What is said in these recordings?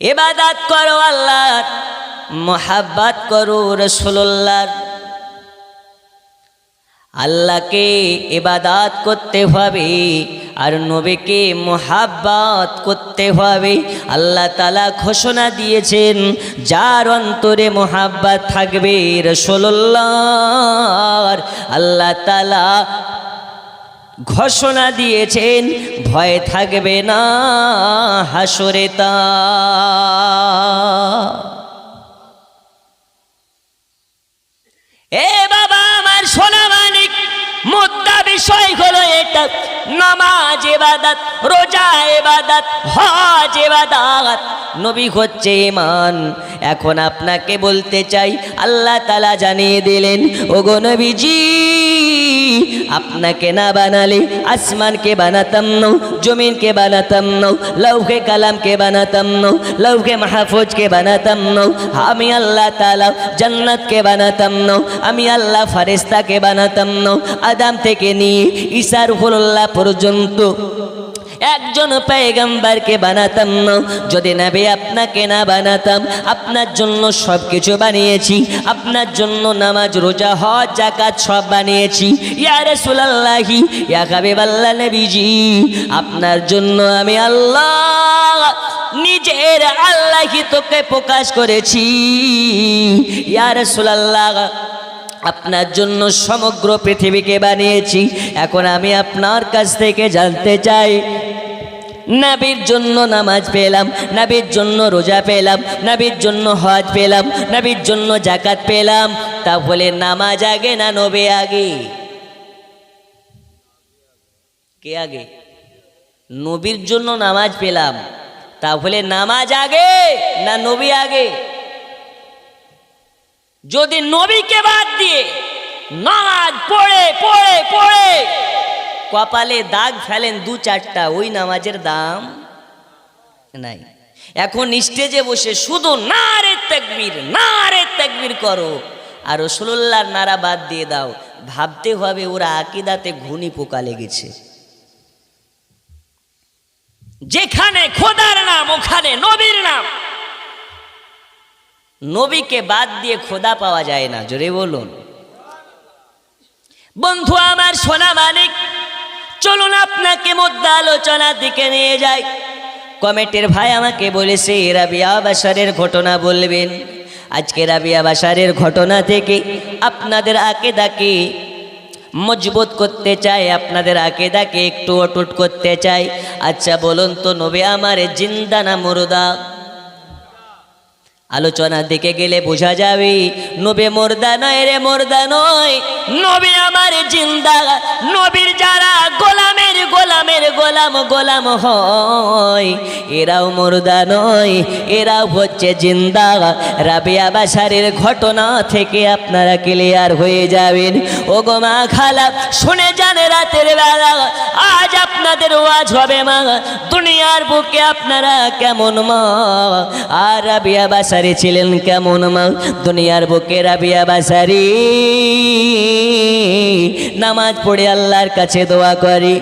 ইবাদত করো আল্লাহর, মোহাব্বত করো রাসূলুল্লাহর। আল্লাহকে ইবাদত করতে হবে আর নবীকে মোহাব্বত করতে হবে। আল্লাহ তাআলা ঘোষণা দিয়েছেন, যার অন্তরে মোহাব্বত থাকবে রাসূলুল্লাহর, আল্লাহ তাআলা ঘোষণা দিয়েছেন ভয় থাকবে না হাসরে তার। এ বাবা আমার সোনা মানিক, মুদ্রা বিষয় হলো এটা, নামাজ ইবাদত, রোজা ইবাদত, হজ ইবাদত, নবী হচ্ছে ঈমান। এখন আপনাকে বলতে চাই, আল্লাহ তাআলা জানিয়ে দিলেন, ওগো নবীজি, আপনাকে না বানালে আসমানকে বানাতাম না, জমিনকে বানাতাম না, লৌহে কালামকে বানাতাম না, লৌহে মাহফুজকে বানাতাম না, আমি আল্লাহ তাআলা জান্নাতকে বানাতাম না, আমি আল্লাহ ফারেস্তাকে বানাতাম না, আদম থেকে নিয়ে ঈসা রূহুল্লাহ পর্যন্ত একজন পয়গম্বরকে বানাতাম না। যদি নবী আপনাকে না বানাতাম, আপনার জন্য সব কিছু বানিয়েছি, আপনার জন্য নামাজ রোজা হজ যাকাত সব বানিয়েছি। ইয়া রাসূলুল্লাহি, ইয়া হাবিবাল্লাহ নবীজি, আপনার জন্য আমি আল্লাহ নিজের আল্লাহিত্বকে প্রকাশ করেছি। ইয়া রাসূলুল্লাহ, আপনার জন্য সমগ্র পৃথিবীকে বানিয়েছি। এখন আমি আপনার কাছ থেকে জানতে চাই, নবীর জন্য নামাজ পেলাম, নবীর জন্য রোজা পেলাম, নবীর জন্য হজ পেলাম, নবীর জন্য যাকাত পেলাম, তাহলে নামাজ আগে না নবী আগে? কে আগে? নবীর জন্য নামাজ পেলাম, তাহলে নামাজ আগে না নবী আগে? যদি নবীকে বাদ দিয়ে নামাজ পড়ে পড়ে পড়ে কপালে দাগ ফেলেন দু চারটা, ওই নামাজের দাম নাই। এখন স্টেজে বসে শুধু নারে তাকবীর, নারে তাকবীর করো আর রাসূলুল্লাহর নারা বাদ দিয়ে দাও, ভাবতে হবে ওরা আকীদাতে ঘুনি পোকা লেগেছে। যেখানে খোদার নাম ওখানে নবীর নাম, নবীকে বাদ দিয়ে খোদা পাওয়া যায় না, জোরে বলুন। বন্ধু আমার সোনা মানিক, চলুন আপনাকে মুদ্রা আলোচনার দিকে নিয়ে যাই। কমিটির ভাই আমাকে বলেছে রাবিয়া বাশারের ঘটনা বলবেন। আজকে রাবিয়া বাশারের ঘটনা থেকে আপনাদের আকীদাকে মজবুত করতে চাই, আপনাদের আকীদাকে একটু অটুট করতে চাই। আচ্ছা বলুন তো, নবী আমার জিন্দা না মুর্দা? আলোচনার দিকে গেলে বোঝা যাবে নবী মুর্দা নয় রে, মুর্দা নয়, নবী আমার জিন্দা। নবীর যারা গোলামের গোলামের গোলাম গোলাম হয়, এরাও মুর্দা নয়, এরাও হচ্ছে জিন্দা। রাবিয়া বাশারের ঘটনা থেকে আপনারা ক্লিয়ার হয়ে যাবেন। ও গো মা খালা, শুনে যান রাতের বেলা আজ আপনাদের ওয়াজ হবে মা, দুনিয়ার বুকে আপনারা কেমন মা, আর রাবিয়া বাশার ছিলেন কেমন মা। দুনিয়ার বুকে রাবিয়া বাশারি নামাজ পড়ে আল্লাহর কাছে দোয়া করে,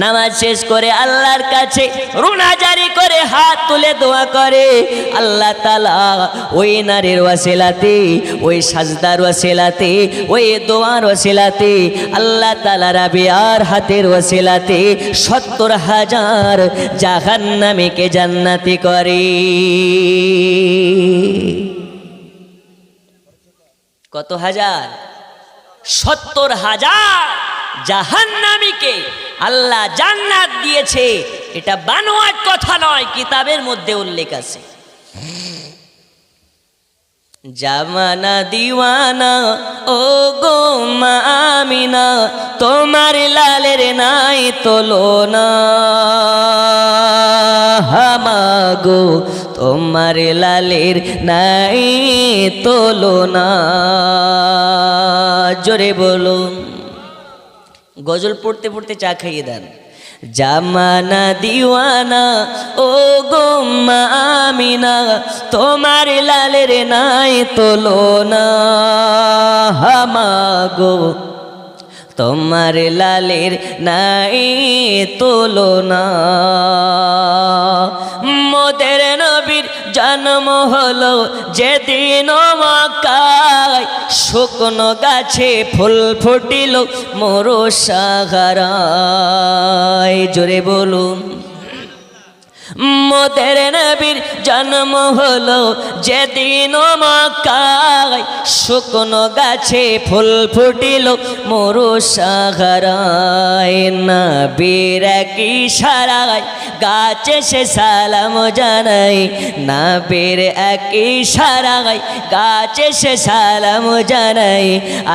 নামাজ শেষ করে আল্লাহর কাছে রুনা জারি করে হাত তুলে দোয়া করে। আল্লাহ তাআলা ওই নারীর ওয়াসিলাতে, ওই সাজদার ওয়াসিলাতে, ওই দোয়ার ওয়াসিলাতে, আল্লাহ তাআলা রাবিয়ার হাতের ওয়াসিলাতে ৭০,০০০ জাহান্নামীকে জান্নাতি করে। কত হাজার? ৭০,০০০ জাহান্নামীকে আল্লাহ জান্নাত দিয়েছে। এটা বানোয়াট কথা নয়, কিতাবের মধ্যে উল্লেখ আছে। জামানা দিওয়ানা ও গো মা আমিনা, তোমার লালের নাই তুলনা, হামাগো তোমার লালের নাই তুলনা, জোরে বলুন। গজল পড়তে পড়তে চা খাইয়ে দেন। জামানা দিওয়ানা ও গো মা আমিনা, তোমার লালের নাই তুলনা, হামাগো তোমার লালের নাই তুলনা। মোদের নবীর জন্ম হলো যেদিন মক্কায়, শুকনো গাছে ফুল ফুটিল মোরো সাহারায়। জোরে বলুন। মোদের নবীর জন্ম হলো যেদিন মক্কায়, শুকনো গাছে ফুল ফুটিল মোরো সাহারায়। নবীর কি ইশারায় গাছে সে সালাম জানাই, নবীর এক ইশারায় গাছে সে সালাম জানাই।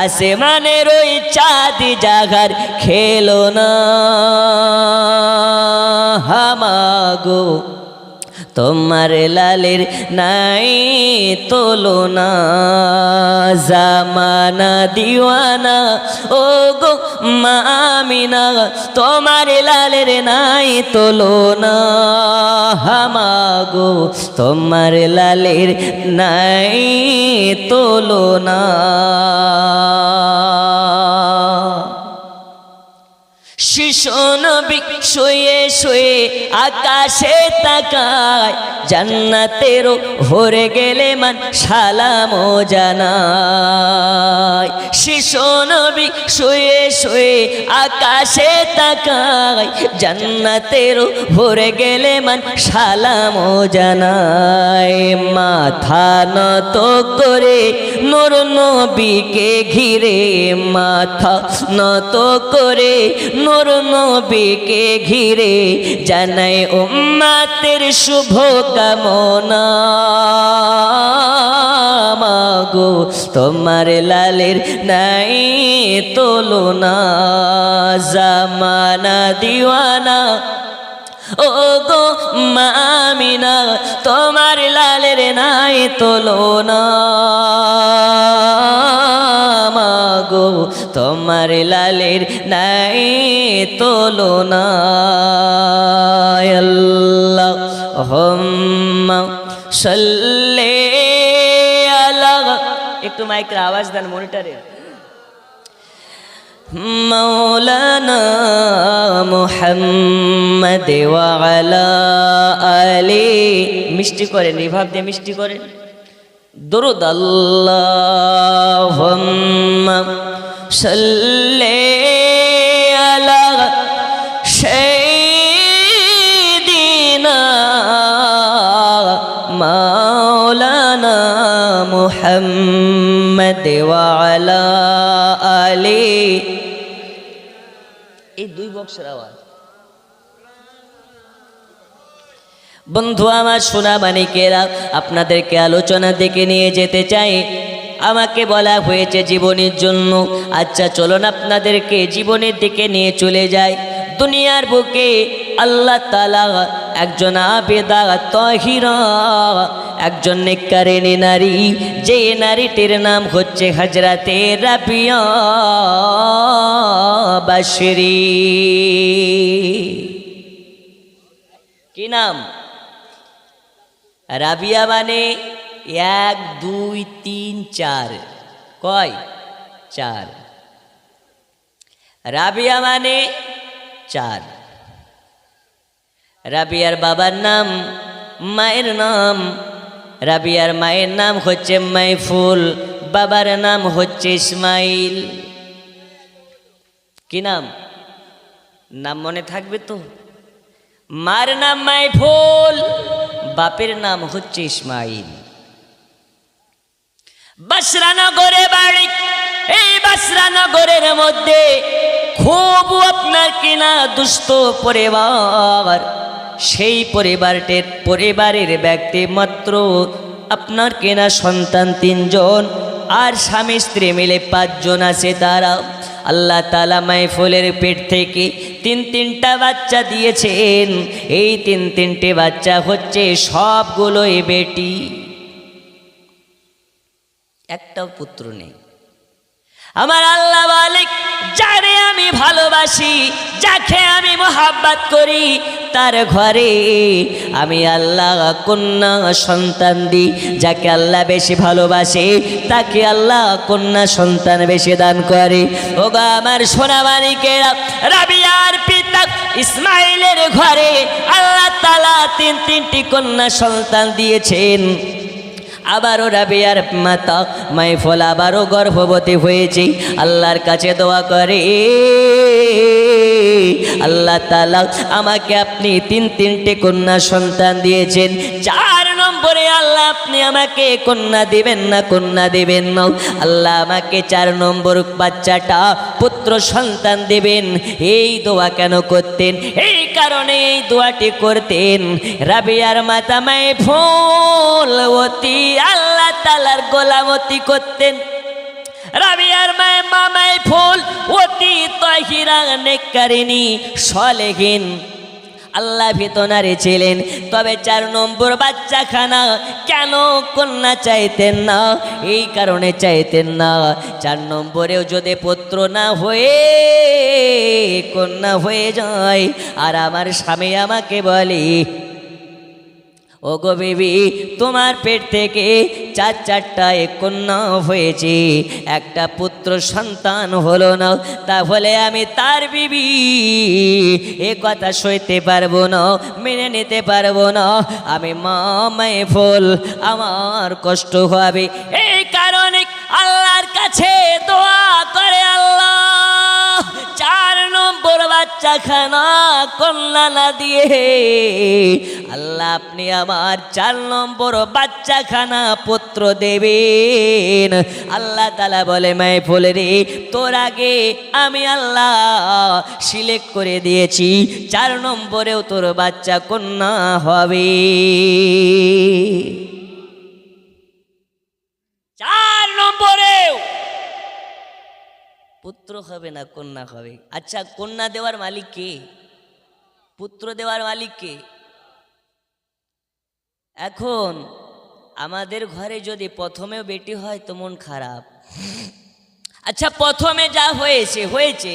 আসমানের ওই চাঁদ জাগার খেলো না হামাগো, তোমার লালের নাই তুলনা। জামানা দিওয়ানা ও গো মা আমিনা, তোমার লালের নাই তুলনা হামাগো, তোমার লালের নাই তুলনা। শিশু নবী শুয়ে শুয়ে আকাশে তাকায়, জান্নাতেরও ভরে গেলে মান সালাম জানায়। শিশু নবী শুয়ে শুয়ে আকাশে তাকায়, জান্নাতেরও ভরে গেলে মান সালাম জানায়। মাথা নত করে নূর নবীকে ঘিরে, মাথা নত করে নূর নবীকে ঘিরে, জানাই উম্মতের শুভ কামনা। মাগো তোমার লালের নাই তুলনা। জামানা দিওয়ানা ও গো মা আমিনা, তোমার লালের নাই তুলনা। মাগো তোমার লালের নাই তুলনা। আল্লাহুম্মা সাল্লি আলা, একটু মাইকের আওয়াজ দেন মনিটরে। মাওলানা মুহাম্মদ ওয়া আলা আলি, মিষ্টি করেন, রিভাব দিয়ে মিষ্টি করেন। দরুদ আল্লাহুম্মা সাল্লি আলা সাইয়্যিদিনা মাওলানা মুহাম্মদ ওয়া আলা আলি। এই দুই বক্সের আওয়াজ। বন্ধু আমার সোনা মানিকেরা, আপনাদেরকে আলোচনা দিকে নিয়ে যেতে চাই। আমাকে বলা হয়েছে জীবনের জন্য, আচ্ছা চলুন আপনাদেরকে জীবনের দিকে নিয়ে চলে যাই। দুনিয়ার বুকে আল্লাহ তাআলা একজন আবেদা তাহিরা, একজন নেককারিনী নারী, যে নারীটির নাম হচ্ছে হযরতে রাবিয়া বাশরি। কি নাম? রাবিয়া মানে 1 2 3 4, কয়? 4। রাবিয়া মানে 4। রাবিয়ার বাবার নাম, মায়ের নাম, রাবিয়ার মায়ের নাম হচ্ছে মাইফুল, বাবার নাম হচ্ছে ইসমাইল। কি নাম? নাম মনে থাকবে তো? মার নাম মাইফুল, বাপের নাম হচ্ছে ইসমাইল। বসরা নগরে বাড়ি। এই বসরা নগরের মধ্যে খুব আপনার কিনা দুস্থ পরিবার। সেই পরিবারের ব্যক্তি মাত্র আপনার কেনা সন্তান 3 জন, আর স্বামী স্ত্রী মিলে 5 জন আছে। তারা আল্লাহ তাআলা মাইফুলের পেট থেকে 3টা বাচ্চা দিয়েছেন। এই 3টে বাচ্চা হচ্ছে সবগুলোই বেটি, একটাও পুত্র নেই। আমার আল্লাহ মালিক যারে আমি ভালোবাসি, যাকে আমি মোহাব্বত করি, তার ঘরে আমি আল্লাহ কন্যা সন্তান দিই। যাকে আল্লাহ বেশি ভালোবাসে তাকে আল্লাহ কন্যা সন্তান বেশি দান করে। ওগো আমার সোনা মানিকেরা, রাবিয়ার পিতা ইসমাইলের ঘরে আল্লাহ তাআলা তিনটি কন্যা সন্তান দিয়েছেন। আবারও রাবিয়ার মাতা মাইফুল আবারও গর্ভবতী হয়েছে। আল্লাহর কাছে দোয়া করে, আল্লাহ তাআলা আমাকে আপনি তিনটে কন্যা সন্তান দিয়েছেন, 4 নম্বরে আল্লাহ আপনি আমাকে কন্যা দিবেন না, কন্যা দিবেন না। আল্লাহ আমাকে 4 নম্বর বাচ্চাটা পুত্র সন্তান দিবেন। এই দোয়া কেন করতেন? এই কারণে এই দোয়াটি করতেন। রাবিয়ার মাতা মাইফুল অতি আল্লাহ তাআলার গোলামতি করতেন। রাবিয়ার মা মাইফুল অতি তাহিরা নেককারিনী সলেহিন আল্লাহ ভিতনারে ছিলেন। তবে 4 নম্বর বাচ্চাখানা কেন কন্যা চাইতেন না? এই কারণে চাইতেন না, 4 নম্বরেও যদি পুত্র না হয়ে কন্যা হয়ে যায়, আর আমার স্বামী আমাকে বলে, ওগো বিবি, তোমার পেট থেকে 4টা কন্যা হয়েছে, একটা পুত্র সন্তান হলো না, তাহলে আমি তার বিবি এ কথা সইতে পারবো না, মেনে নিতে পারবো না। আমি মা মাইফুল, আমার কষ্ট হবে। এই কারণে আল্লাহর কাছে দোয়া করে, আল্লাহ 4 নম্বর বাচ্চাখানা কন্যা না দিয়ে আল্লাহ আপনি আমার 4 নম্বর বাচ্চাখানা পুত্র দেবেন। আল্লাহ তাআলা বলে, মাইফুল রে, তোর আগে আমি আল্লাহ সিলেক্ট করে দিয়েছি, 4 নম্বরেও তোর বাচ্চা কন্যা হবে। 4 নম্বরেও পুত্র হবে না, কন্যা হবে। আচ্ছা, কন্যা দেওয়ার মালিক কে? পুত্র দেওয়ার মালিক কে? এখন আমাদের ঘরে যদি প্রথমেও বেটি হয় তো মন খারাপ। আচ্ছা, প্রথমে যা হয়েছে হয়েছে,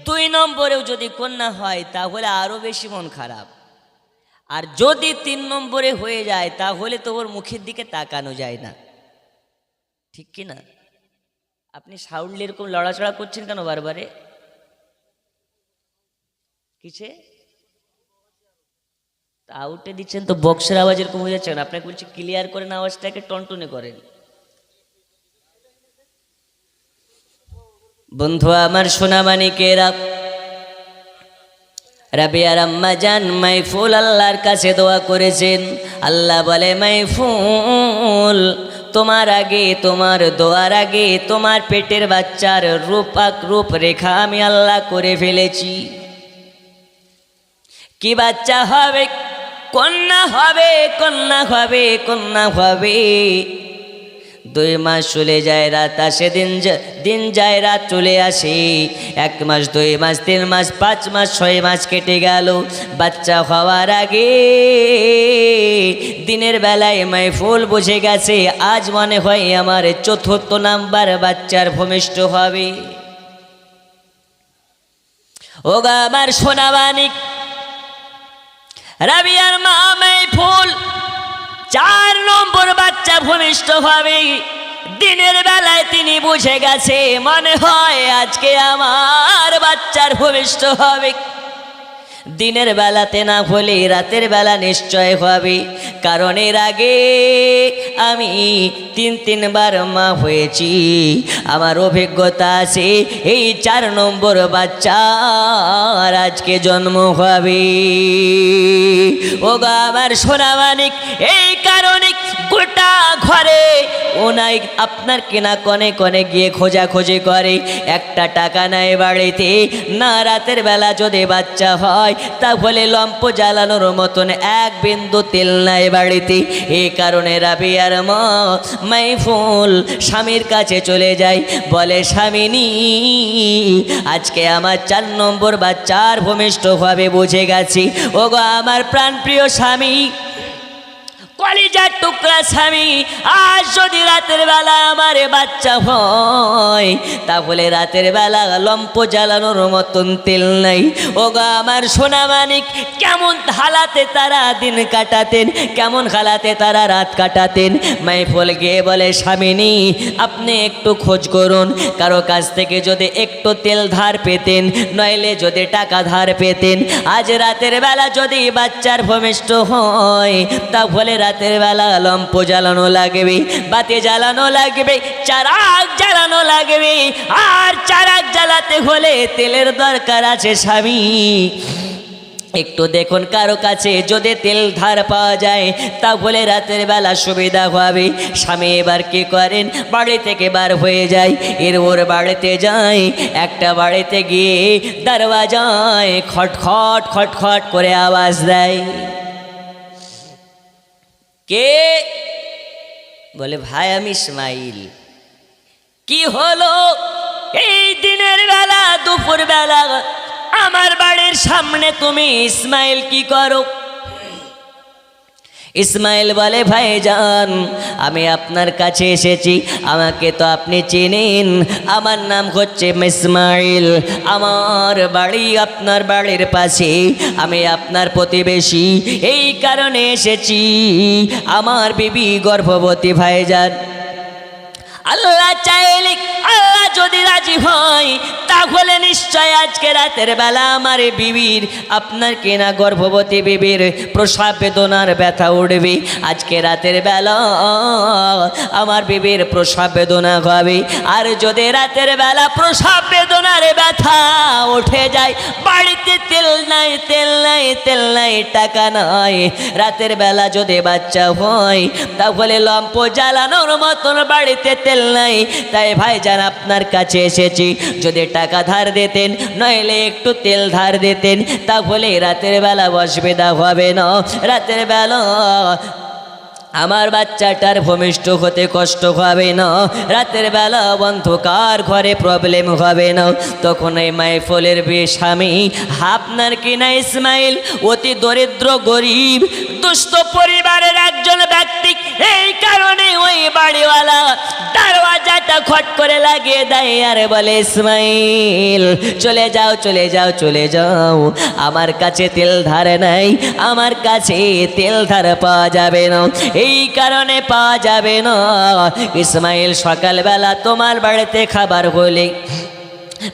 2 নম্বরেও যদি কন্যা হয় তাহলে আরো বেশি মন খারাপ। আর যদি 3 নম্বরে হয়ে যায় তাহলে তো ওর মুখের দিকে তাকানো যায় না, ঠিক কি না? আপনি সাউন্ড এরকম লড়াচড়া করছেন কেন বারবারে? কিসে আউটে দিচ্ছেন তো? বক্সের আওয়াজ এরকম হয়ে যাচ্ছে না? আপনাকে বলছি ক্লিয়ার করেন, আওয়াজটাকে টনটনে করেন। বন্ধু আমার, সোনা মানিকেরা, রাবিয়ার আম্মা জান মাইফুল আল্লাহর কাছে দোয়া করেছেন। আল্লাহ বলে, মাইফুল, তোমার আগে, তোমার দোয়ার আগে তোমার পেটের বাচ্চার রূপরেখা আমি আল্লাহ করে ফেলেছি। কি বাচ্চা হবে? কন্যা হবে, কন্যা হবে, কন্যা হবে। 2 মাস চলে যায়, রাত আসে, দিন যায়, রাত চলে আসে। 1 মাস, 2 মাস, 3 মাস, 5 মাস, 6 মাস কেটে গেল। বাচ্চা হওয়ার আগে দিনের বেলায় মাইফুল বুঝে গেছে আজ মনে হয় আমার 4র্থ নাম্বার বাচ্চার ভূমিষ্ঠ হবে। ওগো আমার সোনা মানিক, রাবিয়ার মা মাইফুল 4 নম্বর বাচ্চা ভূমিষ্ঠ হবে। দিনের বেলায় তিনি বুঝে গেছে মনে হয় আজকে আমার বাচ্চার ভূমিষ্ঠ হবে। দিনের বেলাতে না হলে রাতের বেলা নিশ্চয় হবে, কারণ এর আগে আমি 3বার মা হয়েছি। আমার অভিজ্ঞতা আছে এই 4 নম্বর বাচ্চার আজকে জন্ম হবে। ওগো আমার সোনা মানিক, এই কারণে গোটা ঘরে ওনাই আপনার কেনা কনে কনে গিয়ে খোঁজাখুঁজি করে, একটা টাকা নেয় বাড়িতে না। রাতের বেলা যদি বাচ্চা হয় তাহলে লম্প জ্বালানোর মতন 1 বিন্দু তেল নাই বাড়িতে। এই কারণে রাবিয়ার মা মাইফুল স্বামীর কাছে চলে যায়, বলে, স্বামিনী, আজকে আমার 4 নম্বর বাচ্চার ভূমিষ্ঠ হবে বুঝে গেছি। ওগো আমার প্রাণপ্রিয় স্বামী, কলিজার টুকরা স্বামী, আজ যদি রাতের বেলা আমার বাচ্চা হয়, তাহলে রাতের বেলা লম্প জ্বালানোর মতন তেল নাই। ওগো আমার সোনা মানিক, কেমন হালাতে তারা দিন কাটাতেন, কেমন হালাতে তারা রাত কাটাতেন। মাইফল গিয়ে বলে, স্বামিনী আপনি একটু খোঁজ করুন, কারো কাছ থেকে যদি একটু তেল ধার পেতেন, নইলে যদি টাকা ধার পেতেন, আজ রাতের বেলা যদি বাচ্চার ভূমিষ্ঠ হয়, তাহলে রাতের বেলা লম্প জ্বালানো লাগবে, বাতি জ্বালানো লাগবে, চারাক জ্বালানো লাগবে। আর চারাক জ্বালাতে হলে তেলের দরকার আছে স্বামী। একটু দেখুন কারো কাছে যদি তেল ধার পাওয়া যায়, তাহলে রাতের বেলা সুবিধা হবে। স্বামী এবার কি করেন, বাড়ি থেকে বার হয়ে যায়, ওর বাড়িতে যায়। একটা বাড়িতে গিয়ে দরওয়াজায় খটখট খটখট করে আওয়াজ দেয়। কে? বলে, ভাই আমি ইসমাইল। কি হলো? এই দিনের বেলা দুপুর বেলা আমার বাড়ির সামনে তুমি ইসমাইল কি করো? ইসমাইল বলে, ভাইজান আমি আপনার কাছে এসেছি, আমাকে তো আপনি চেনেন, আমার নাম হচ্ছে ইসমাইল, আমার বাড়ি আপনার বাড়ির পাশে, আমি আপনার প্রতিবেশী, এই কারণে এসেছি। আমার বিবি গর্ভবতী ভাইজান। আল্লাহ চাইলে, আল্লাহ যদি রাজি হয়, তাহলে নিশ্চয় আজকে রাতের বেলা আমার বিবির, আপনার কেনা গর্ভবতী বিবির প্রসব বেদনার ব্যথা উঠবে। আজকে রাতের বেলা আমার বিবির প্রসব বেদনা হবে। আর যদি রাতের বেলা প্রসব বেদনার ব্যথা উঠে যায়, বাড়িতে তেল নাই, তেল নাই, তেল নাই, টাকা নাই, রাতের বেলা যদি বাচ্চা হয়, তাহলে লম্প জ্বালানোর মতন বাড়িতে তেল নাই। তাই ভাইজান আপনার কাছে এসেছি, যদি টাকা ধার দিতেন, নইলে একটু তেল ধার দিতেন, তাহলে রাতের বেলা অসুবিধা হবে না। রাতের বেলা আমার বাচ্চাটার ভূমিষ্ঠ হতে কষ্ট হবে না, রাতের বেলা অন্ধকার ঘরে প্রবলেম হবে না। তখন এই মাইফলের স্বামী, আপনার কিনা ইসমাইল অতি দরিদ্র গরিব দুস্থ পরিবারের একজন ব্যক্তি, এই কারণে ওই বাড়িওয়ালা দরওয়াজাটা খট করে লাগিয়ে দেয় আর বলে, ইসমাইল চলে যাও, চলে যাও, চলে যাও, আমার কাছে তেল ধার নাই, আমার কাছে তেল ধার পাওয়া যাবে না, এই কারণে পাওয়া যাবে না। ইসমাইল সকালবেলা তোমার বাড়িতে খাবার হলে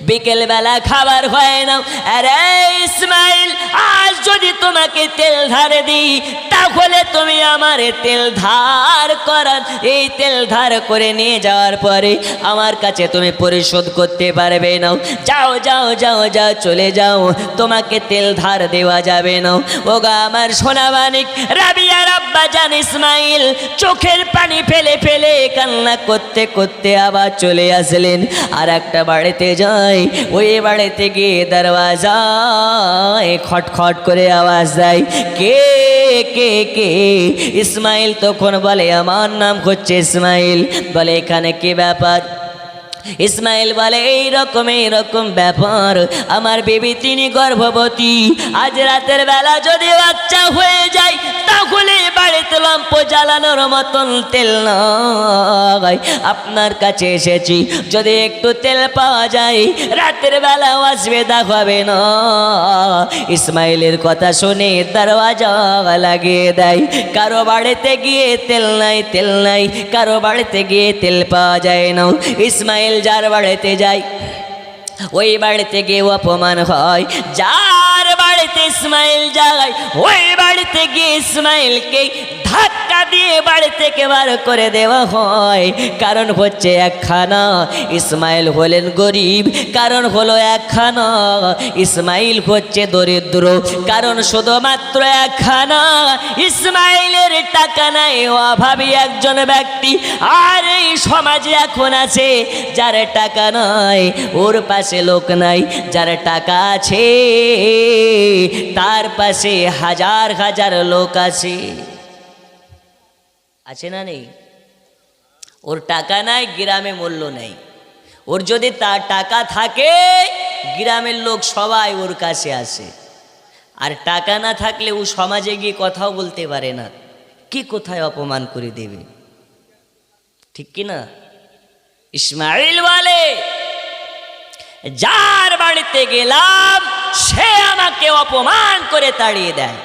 বিকেল বেলা খাবার হয় না। আরে ইসমাইল, আজ যদি তোমাকে তেল ধারে দিই, তাহলে তুমি আমার তেল ধার করার, এই তেল ধার করে নিয়ে যাওয়ার পরে আমার কাছে তুমি পরিশোধ করতে পারবে না। যাও যাও যাও যাও, চলে যাও, তোমাকে তেল ধার দেওয়া যাবে না। ওগা আমার সোনা মানিক, রাবিয়ার আব্বা জান ইসমাইল চোখের পানি ফেলে ফেলে কান্না করতে করতে আবার চলে আসলেন। আর একটা বাড়িতে যান, ওই বাড়িতে গিয়ে দরওয়াজায় খটখট করে আওয়াজ দেয়, কে কে কে? ইসমাইল তখন বলে, আমার নাম হচ্ছে ইসমাইল। বলে, এখানে কি ব্যাপার? ইসমাইল বলে, এইরকম ব্যাপার, আমার বিবি তিনি গর্ভবতী, আজ রাতের বেলা যদি বাচ্চা হয়ে যায়, তাহলে বাড়িতে লম্প জ্বালানোর মতন তেল নাই, আপনার কাছে এসেছি, যদি একটু তেল পাওয়া যায়, রাতের বেলা অসুবিধা হবে না। ইসমাইলের কথা শুনে দরওয়াজা লাগিয়ে দেয়। কারো বাড়িতে গিয়ে তেল নাই, তেল নাই, কারো বাড়িতে গিয়ে তেল পাওয়া যায় না। ইসমাইল যার বাড়িতে যায়, ওই বাড়িতে গিয়ে অপমান হয়। যার বাড়িতে ইসমাইল যায়, ওই বাড়িতে গিয়ে ইসমাইলকে ধাক্কা দিয়ে বাড়ি থেকে বার করে দেওয়া হয়। কারণ হচ্ছে একখানা, ইসমাইল হলেন গরিব, কারণ হলো একখানা, ইসমাইল হচ্ছে দরিদ্র, কারণ শুধুমাত্র একখানা, ইসমাইলের টাকা নাই, অভাবী একজন ব্যক্তি। আর এই সমাজে এখন আছে যার টাকা নাই, ওর পাশে লোক নাই, যার টাকা আছে তার পাশে হাজার হাজার লোক আছে। আছে না নেই? ওর টাকা নাই, গ্রামে মূল্য নেই। ওর যদি তার টাকা থাকে, গ্রামের লোক সবাই ওর কাছে আসে। আর টাকা না থাকলে ও সমাজে গিয়ে কথাও বলতে পারে না। কি কোথায় অপমান করে দেবে, ঠিক কি না? ইসমাইল বলে, যার বাড়িতে গেলাম সে আমাকে অপমান করে তাড়িয়ে দেয়।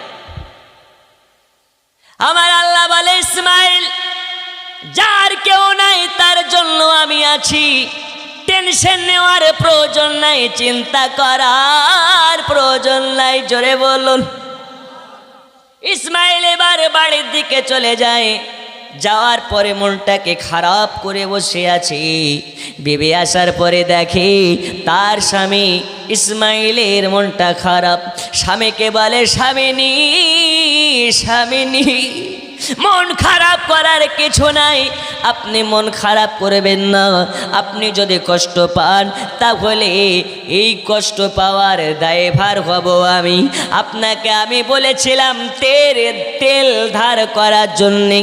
আমার আল্লাহ বলে, ইসমাইল, যার কেউ নাই তার জন্য আমি আছি, টেনশন নেওয়ার প্রয়োজন নাই, চিন্তা করার প্রয়োজন নাই। জোরে বলুন। ইসমাইল এবার বাড়ির দিকে চলে যায়। যাওয়ার পরে মনটাকে খারাপ করে বসে আছে। বিবি আসার পরে দেখে তার স্বামী ইসমাইলের মনটা খারাপ। স্বামীকে বলে, স্বামিনী, স্বামিনী, মন খারাপ করার কিছু নাই, আপনি মন খারাপ করবেন না। আপনি যদি কষ্ট পান তাহলে এই কষ্ট পাওয়ার দায়ভার হব আমি। আপনাকে আমি বলেছিলাম তেল ধার করার জন্যে,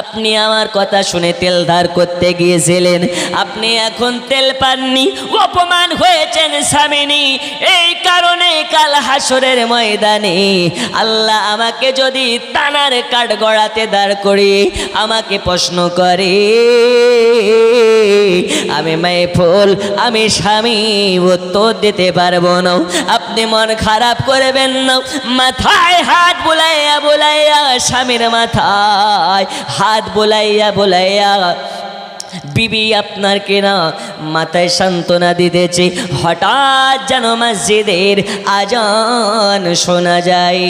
আপনি আমার কথা শুনে তেল ধার করতে গিয়েছিলেন, আপনি এখন তেল পাননি, অপমান হয়েছেন স্বামিনী। এই কারণে কাল হাসরের ময়দানে আল্লাহ আমাকে যদি তানার কাঠ গড়াতে দাঁড় করিয়ে আমাকে প্রশ্ন করে, আমি মাইফুল, আমি স্বামী উত্তর দিতে পারবো না। আপনি মন খারাপ করবেন না। মাথায় হাত বুলাইয়া বুলাইয়া, স্বামীর মাথায় হাত বুলাইয়া বুলাইয়া বিবি আপনার কেনা মাথায় সান্ত্বনা দিতেছে। হঠাৎ যেন মসজিদের আজান শোনা যায়।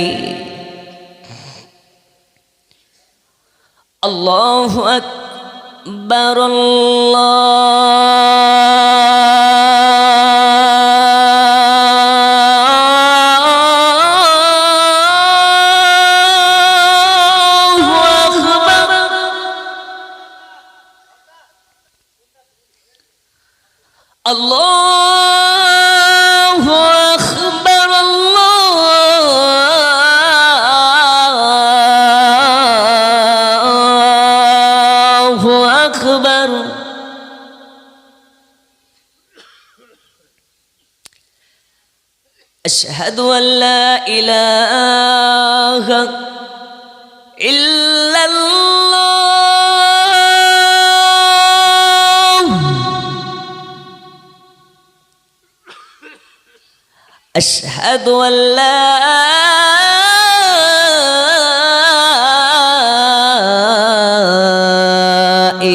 আল্লাহু আকবার, আল্লাহু আকবার, আল্লাহু আকবার। আশহাদু আল্লা ইলাহা ইল্লাল্লাহ, আশহাদু আল্লা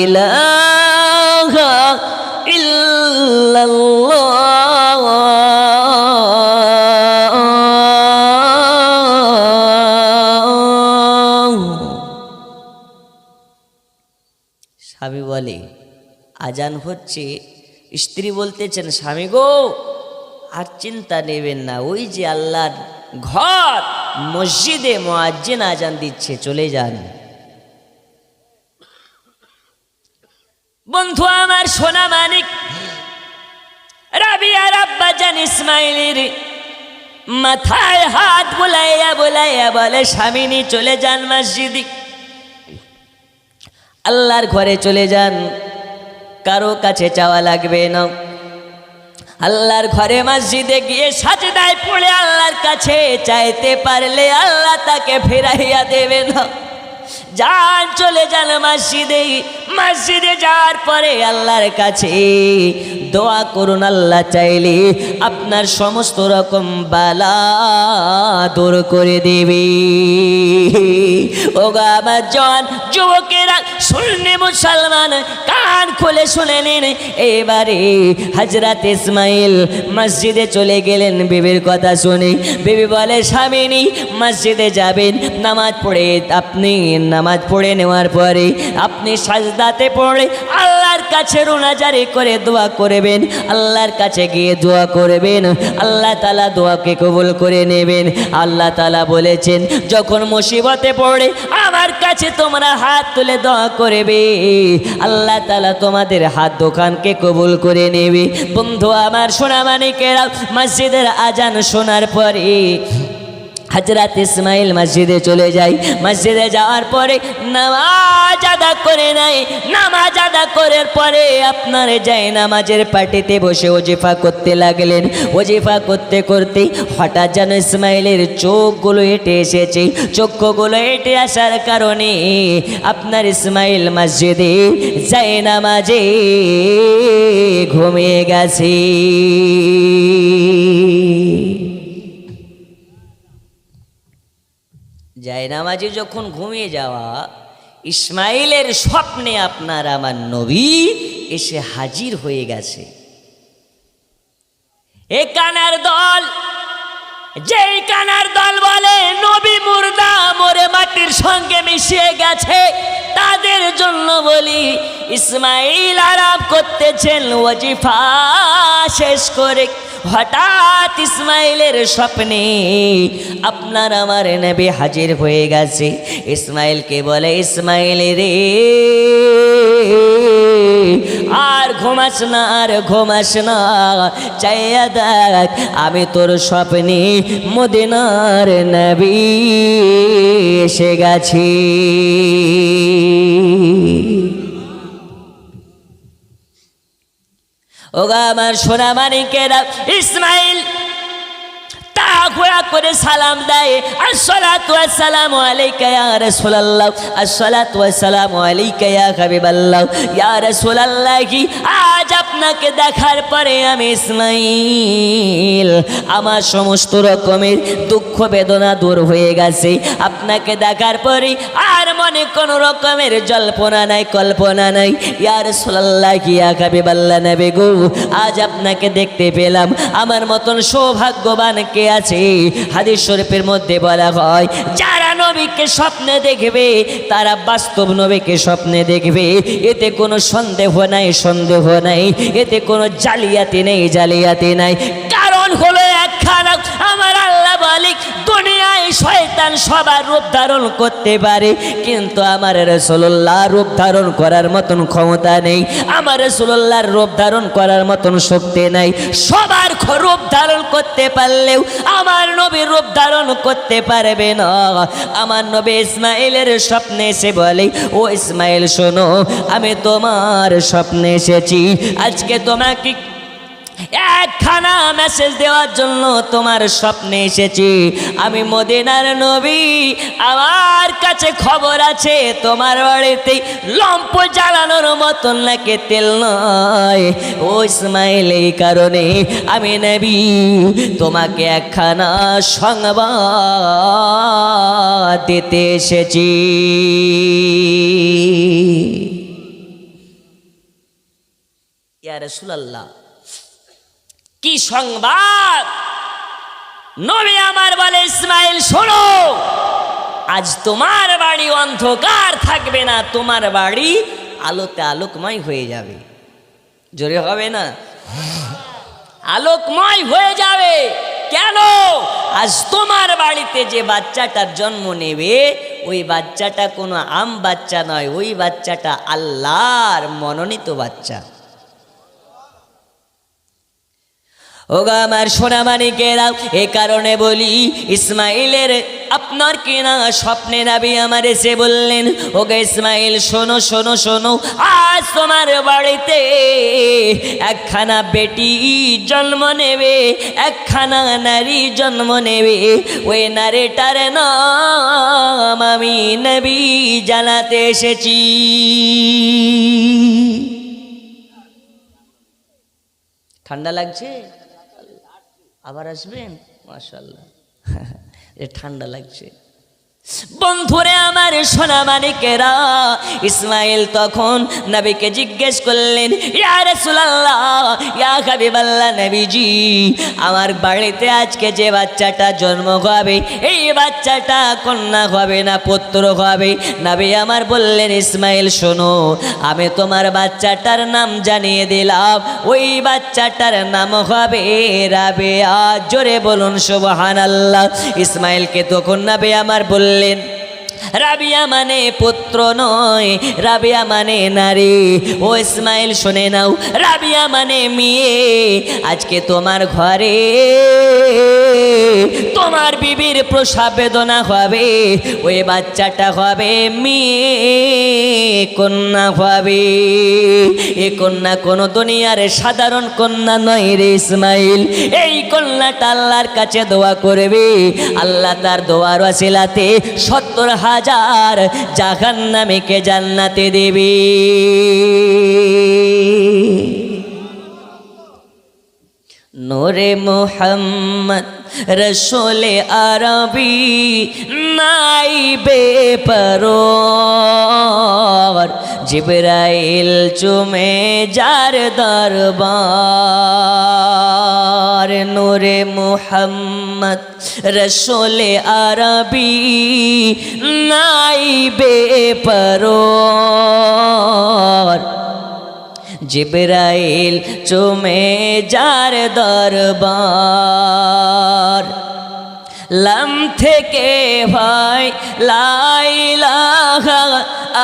ইলাহা ইল্লাল্লাহ। স্বামী বলে, আজান হচ্ছে। স্ত্রী বলতেছেন, স্বামী গো, আর চিন্তা নেবেন না, ওই যে আল্লাহর ঘর মসজিদে মুয়াজ্জিন আজান দিচ্ছে, চলে যান। বন্ধু আমার, সোনা মানিক, রাবিয়ার আব্বা জান ইসমাইলের মাথায় হাত বুলাইয়া বুলাইয়া বলে, স্বামিনী চলে যান মসজিদে, আল্লাহর ঘরে চলে যান, কারো কাছে চাওয়া লাগবে না। আল্লাহর ঘরে মসজিদে গিয়ে সাজদায় পড়ে আল্লাহর কাছে চাইতে পারলে আল্লাহ তাকে ফিরাইয়া দেবে না। যান, চলে যান মসজিদে। মসজিদে যাওয়ার পরে আল্লাহর কাছে দোয়া করুন। আল্লাহ চাইলে আপনার সমস্ত রকম বালা দূর করে দেবে। ওগো আমার জওয়ান যুবকেরা, শুননি মুসলমান, কান খুলে শুনে নিন। এবারে হযরত ইসমাইল মসজিদে চলে গেলেন বিবির কথা শুনে। বিবি বলে, স্বামিনী মসজিদে যাবেন, নামাজ পড়ে আপনি নামাজ পড়ে নেওয়ার পরে আপনি সাজদাতে পড়ে আল্লাহর কাছে রুনাজারি করে দোয়া করবেন। আল্লাহর কাছে গিয়ে দোয়া করবেন, আল্লাহ তাআলা দোয়াকে কবুল করে নেবেন। আল্লাহ তাআলা বলেছেন, যখন মুসিবতে পড়ে আমার কাছে তোমরা হাত তুলে দোয়া করবে, আল্লাহ তাআলা তোমাদের হাত দোকানকে কবুল করে নেবে। বন্ধু আমার, সোনা মানিকেরা, মসজিদের আজান শোনার পরে হযরত ইসমাইল মসজিদে চলে যায়। মসজিদে যাওয়ার পরে নামাজ আদা করে নাই। নামাজ আদা করার পরে আপনার যায় নামাজের পাটিতে বসে ওজিফা করতে লাগলেন। ওজিফা করতে করতে হঠাৎ যেন ইসমাইলের চোখগুলো হেঁটে এসেছে। চক্ষুগুলো হেঁটে আসার কারণে আপনার ইসমাইল মসজিদে যায় নামাজে ঘুমিয়ে গেছে। যায় নামাজে যখন ঘুমিয়ে যাওয়া, ইসমাইলের স্বপ্নে আপনার আমার নবী এসে হাজির হয়ে গেছে। এ কানার দল, যেই কানার দল বলে নবী মুর্দা, মরে মাটির সঙ্গে মিশিয়ে গেছে, তাদের জন্য বলি ইসমাইল আরাম করতেছেন ওয়াজিফা শেষ করে। হঠাৎ ইসমাইলের স্বপ্নে আপনার আমার নবী হাজির হয়ে গেছে। ইসমাইলকে বলে, ইসমাইল রে আর ঘুমাস না, আর ঘুমাস না, চাইয়া দেখ আমি তোর স্বপ্নে মদিনার নবী এসে গেছি। ওগা আমার সোনা মানিকেরা, ইসমাইল তাড়াহুড়া করে সালাম দেয়, আসসালাতু ওয়াসসালামু আলাইকা ইয়া রাসূলুল্লাহ, আসসালাতু ওয়াসসালামু আলাইকা ইয়া হাবিবাল্লাহ, ইয়া রাসূলুল্লাহ। আজ আপনাকে দেখার পরে আমি ইসমাইল আমার সমস্ত রকমের দুঃখ বেদনা দূর হয়ে গেছে। আপনাকে দেখার পরে আর মনে কোনো রকমের জল্পনা নাই, কল্পনা নাই। ইয়া রাসূলুল্লাহ, ইয়া হাবিবাল্লাহ নবী গো, আজ আপনাকে দেখতে পেলাম। আমার মতন সৌভাগ্যবান কে আছে? হাদিস শরীফের মধ্যে বলা হয়, যারা নবীকে স্বপ্নে দেখবে তারা বাস্তব নবীকে স্বপ্নে দেখবে। এতে কোনো সন্দেহ নাই, সন্দেহ নাই, এতে কোনো জালিয়াতি নেই, জালিয়াতি নাই। কারণ হলো একখানা, আমার আল্লাহ মালিক দুনিয়ায় শয়তান সবার রূপ ধারণ করতে পারে, কিন্তু আমার রাসূলুল্লাহ রূপ ধারণ করার মতন ক্ষমতা নেই, আমার রাসূলুল্লাহর রূপ ধারণ করার মতন শক্তি নাই। সবার রূপ ধারণ করতে পারলেও আমার নবীর রূপ ধারণ করতে পারবে না। আমার নবী ইসমাইলের স্বপ্নে এসে বলে, ও ইসমাইল শোনো, আমি তোমার স্বপ্নে এসেছি। আজকে তোমাকে একখানা মেসেজ দেওয়ার জন্য তোমার স্বপ্নে এসেছি। আমি মদিনার নবী, আমার কাছে খবর আছে তোমার বাড়িতে লম্প জ্বালানোর মতন নাকি তেল নয়। ও ইসমাইল, এই কারণে আমি নবী তোমাকে একখানা সংবাদ দিতে এসেছি। ইয়া রাসূলুল্লাহ, কি সংবাদ? নবী আমার বলে, ইসমাইল শোনো, আজ তোমার বাড়ি অন্ধকার থাকবে না, তোমার বাড়ি আলোতে আলোকময় হয়ে যাবে। জোরে হবে না? আলোকময় হয়ে যাবে। কেন? আজ তোমার বাড়িতে যে বাচ্চাটার জন্ম নেবে, ওই বাচ্চাটা কোনো আম বাচ্চা নয়, ওই বাচ্চাটা আল্লাহর মনোনীত বাচ্চা। ওগা আমার সোনা মানিকেরা, এ কারণে বলি ইসমাইলের আপনার কিনা স্বপ্নে নবী আমার এসে বললেন, ওগা ইসমাইল শোনো শোনো শোনো, আজ তোমার বাড়িতে একখানা বেটি জন্ম নেবে, একখানা নারী জন্ম নেবে। ওই নারীটার নাম আমি নবী জানাতে এসেছি। ঠান্ডা লাগছে? আবার আসবেন? মাশাআল্লাহ, ঠান্ডা লাগছে। বন্ধুরে আমার সোনা মানিকেরা, ইসমাইল তখন নবীকে জিজ্ঞেস করলেন, ইয়া রাসূলুল্লাহ, ইয়া হাবিবাল্লাহ নবীজি, আমার বাড়িতে আজকে যে বাচ্চাটা জন্ম হবে, এই বাচ্চাটা কন্যা হবে না পুত্র হবে? নবী আমার বললেন, ইসমাইল শোনো, আমি তোমার বাচ্চাটার নাম জানিয়ে দিলাম, ওই বাচ্চাটার নাম হবে রাবেয়া। জোরে বলুন সুবহানাল্লাহ। ইসমাইলকে তখন নবী আমার বললেন, রাবিয়া মানে পুত্র নয়, রাবিয়া মানে নারী। ও ইসমাইল শুনে নাও, রাবিয়া মানে মেয়ে। আজকে তোমার ঘরে তোমার বিবির প্রসব বেদনা হবে, ওই বাচ্চাটা হবে মেয়ে, কন্যা হবে। এ কন্যা কোনো দুনিয়ার সাধারণ কন্যা নয় রে ইসমাইল। এই কন্যাটা আল্লাহর কাছে দোয়া করবে, আল্লাহ তার দোয়ার ওয়াসিলাতে 70,000 জাহান্নামীকে জান্নাতে দেবে। নূরে মুহাম্মদ রসুলে আরবি নাইবে পরওয়ার, জিবরাইল চুমে যার দরবার। নূরে মুহাম্মদ রসুলে আরবি নাইবে পরওয়ার, জিবরাইল চুমে যার দরবার। লাম থেকে হয় লা ইলাহা,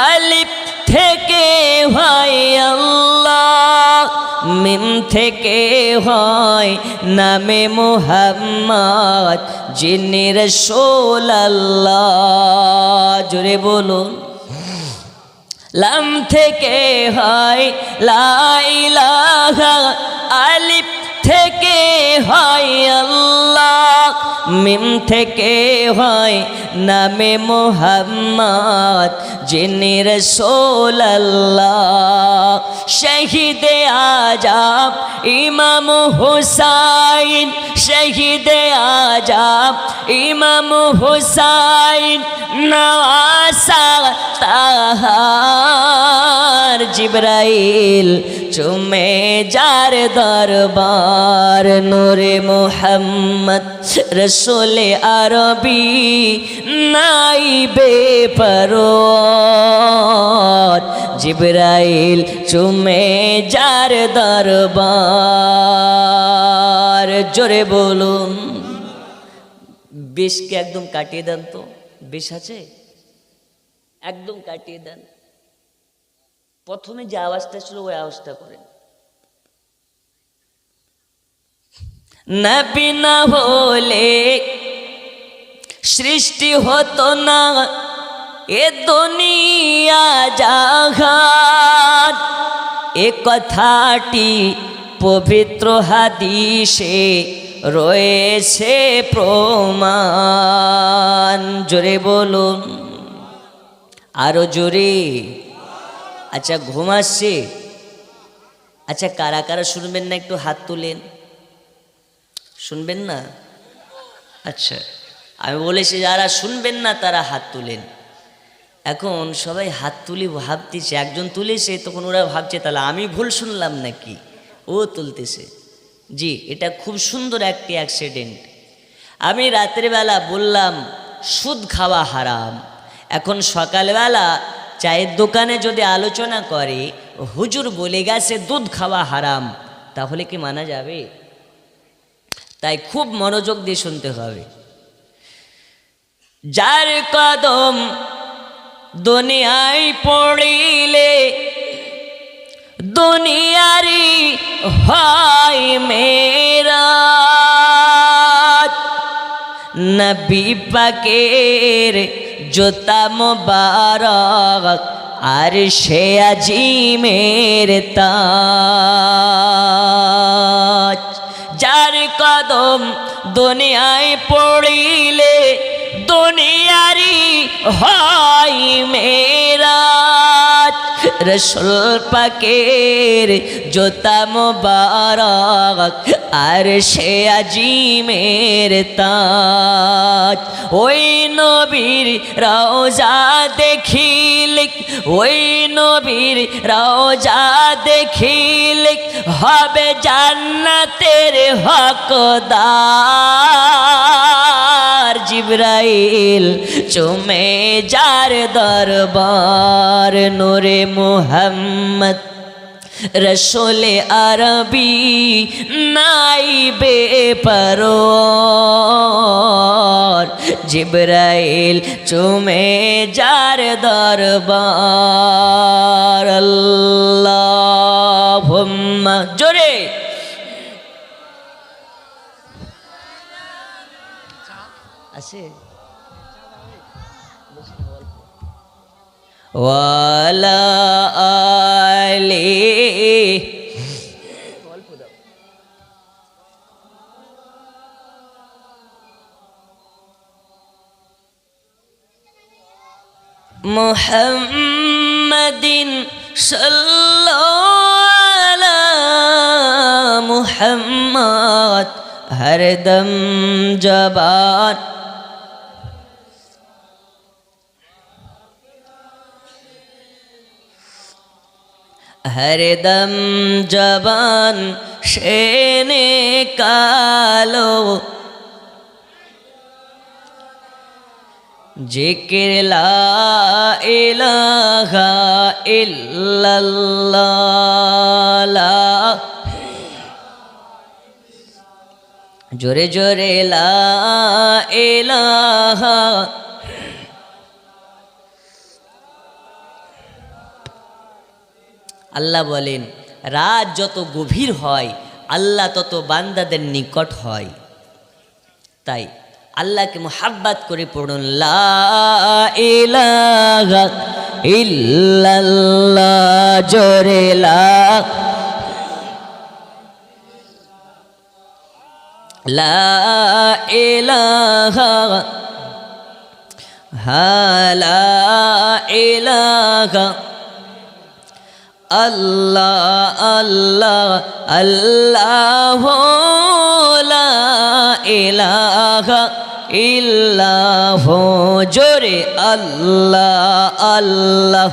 আলিফ থেকে হয় আল্লাহ, মিম থেকে হয় নামে মুহাম্মদ, যিনি রাসূল আল্লাহ। জোরে বলুন। লাম থেকে হয় লা ইলাহা, আলিফ থেকে হয় আল্লাহ, মিম থেকে হয় নামে মুহাম্মদ, যিনি রাসূল আল্লাহ। শহীদে আজম ইমাম হুসাইন, শহীদে আজম ইমাম হুসাইন, নওয়াসা তাহার, জিবরাইল চুমে যার দরবার। নূরে মুহাম্মদ রসুলে আরবি নাইবে পরওয়ার, জিবরাইল চুমে যার দরবার। জোরে বলুন। বিষকে একদম কাটিয়ে দেন তো, বিষ আছে একদম কাটিয়ে দেন। প্রথমে যে আওয়াজটা ছিল ওই আওয়াজটা করেন। নবী না হলে সৃষ্টি হতো না এ দুনিয়া জাহান, এ কথাটি পবিত্র হাদিসে রয়েছে প্রমাণ। জোরে বলুন, আরো জোরে। আচ্ছা ঘুম আসছে? আচ্ছা কারা কারা শুনবেন না একটু হাত তুলেন। শুনবেন না? আচ্ছা আমি বলেছি যারা শুনবেন না তারা হাত তুলেন। এখন সবাই হাত তুলি ভাবতেছে, একজন তুলেছে তখন ওরা ভাবছে তাহলে আমি ভুল শুনলাম নাকি, ও তুলতেছে। জি এটা খুব সুন্দর একটি অ্যাক্সিডেন্ট। আমি রাত্রিবেলা বললাম সুদ খাওয়া হারাম, এখন সকালবেলা চায়ের দোকানে যদি আলোচনা করে হুজুর বলে গেছে দুধ খাওয়া হারাম, তাহলে কি মানা যাবে? তাই খুব মনোযোগ দিয়ে শুনতে হবে। যার কদম দুনিয়ায় পড়িলে দুনিয়ারি হয় মেরা, নবী পাকের জুতা মুবারক আর সে আজিমের তাজ। যার কদম দুনিয়ায় পড়িলে দুনিয়ারি হয় মেরাজ, রসুল পাকের জুতা মুবারক আর সে আজিমের তাজ। ওই নবীর রওজা দেখিলে, ওই নবীর রওজা দেখিলে হবে জান্নাতের হকদার। জিবরাইল চুমে যার দরবার। নূরে মুহাম্মদ রসুলে আরবি নাইবে পরওয়ার, জিবরাইল চুমে যার দরবার। আল্লাহুম্মা জোরে আছে ওয়ালা আলি মুহাম্মাদিন সাল্লাল্লাহু আলা মুহাম্মদ, হরদম জবান হরদম জবান শেনে কালো, জিকির লা ইলাহা ইল্লাল্লাহ, জোরে জোরে লা ইলাহা। আল্লাহ বলেন রাত যত গভীর হয় আল্লাহ তত বান্দাদের নিকট হয়। তাই আল্লাহকে মুহাব্বত করে পড়ুন, লা ইলাহা ইল্লাল্লাহ, জোরে লা ইলাহা লা ইলাহা আল্লাহ আল্লাহ আল্লাহ, লা ইলাহা ইল্লাহ, জোরে আল্লাহ আল্লাহ।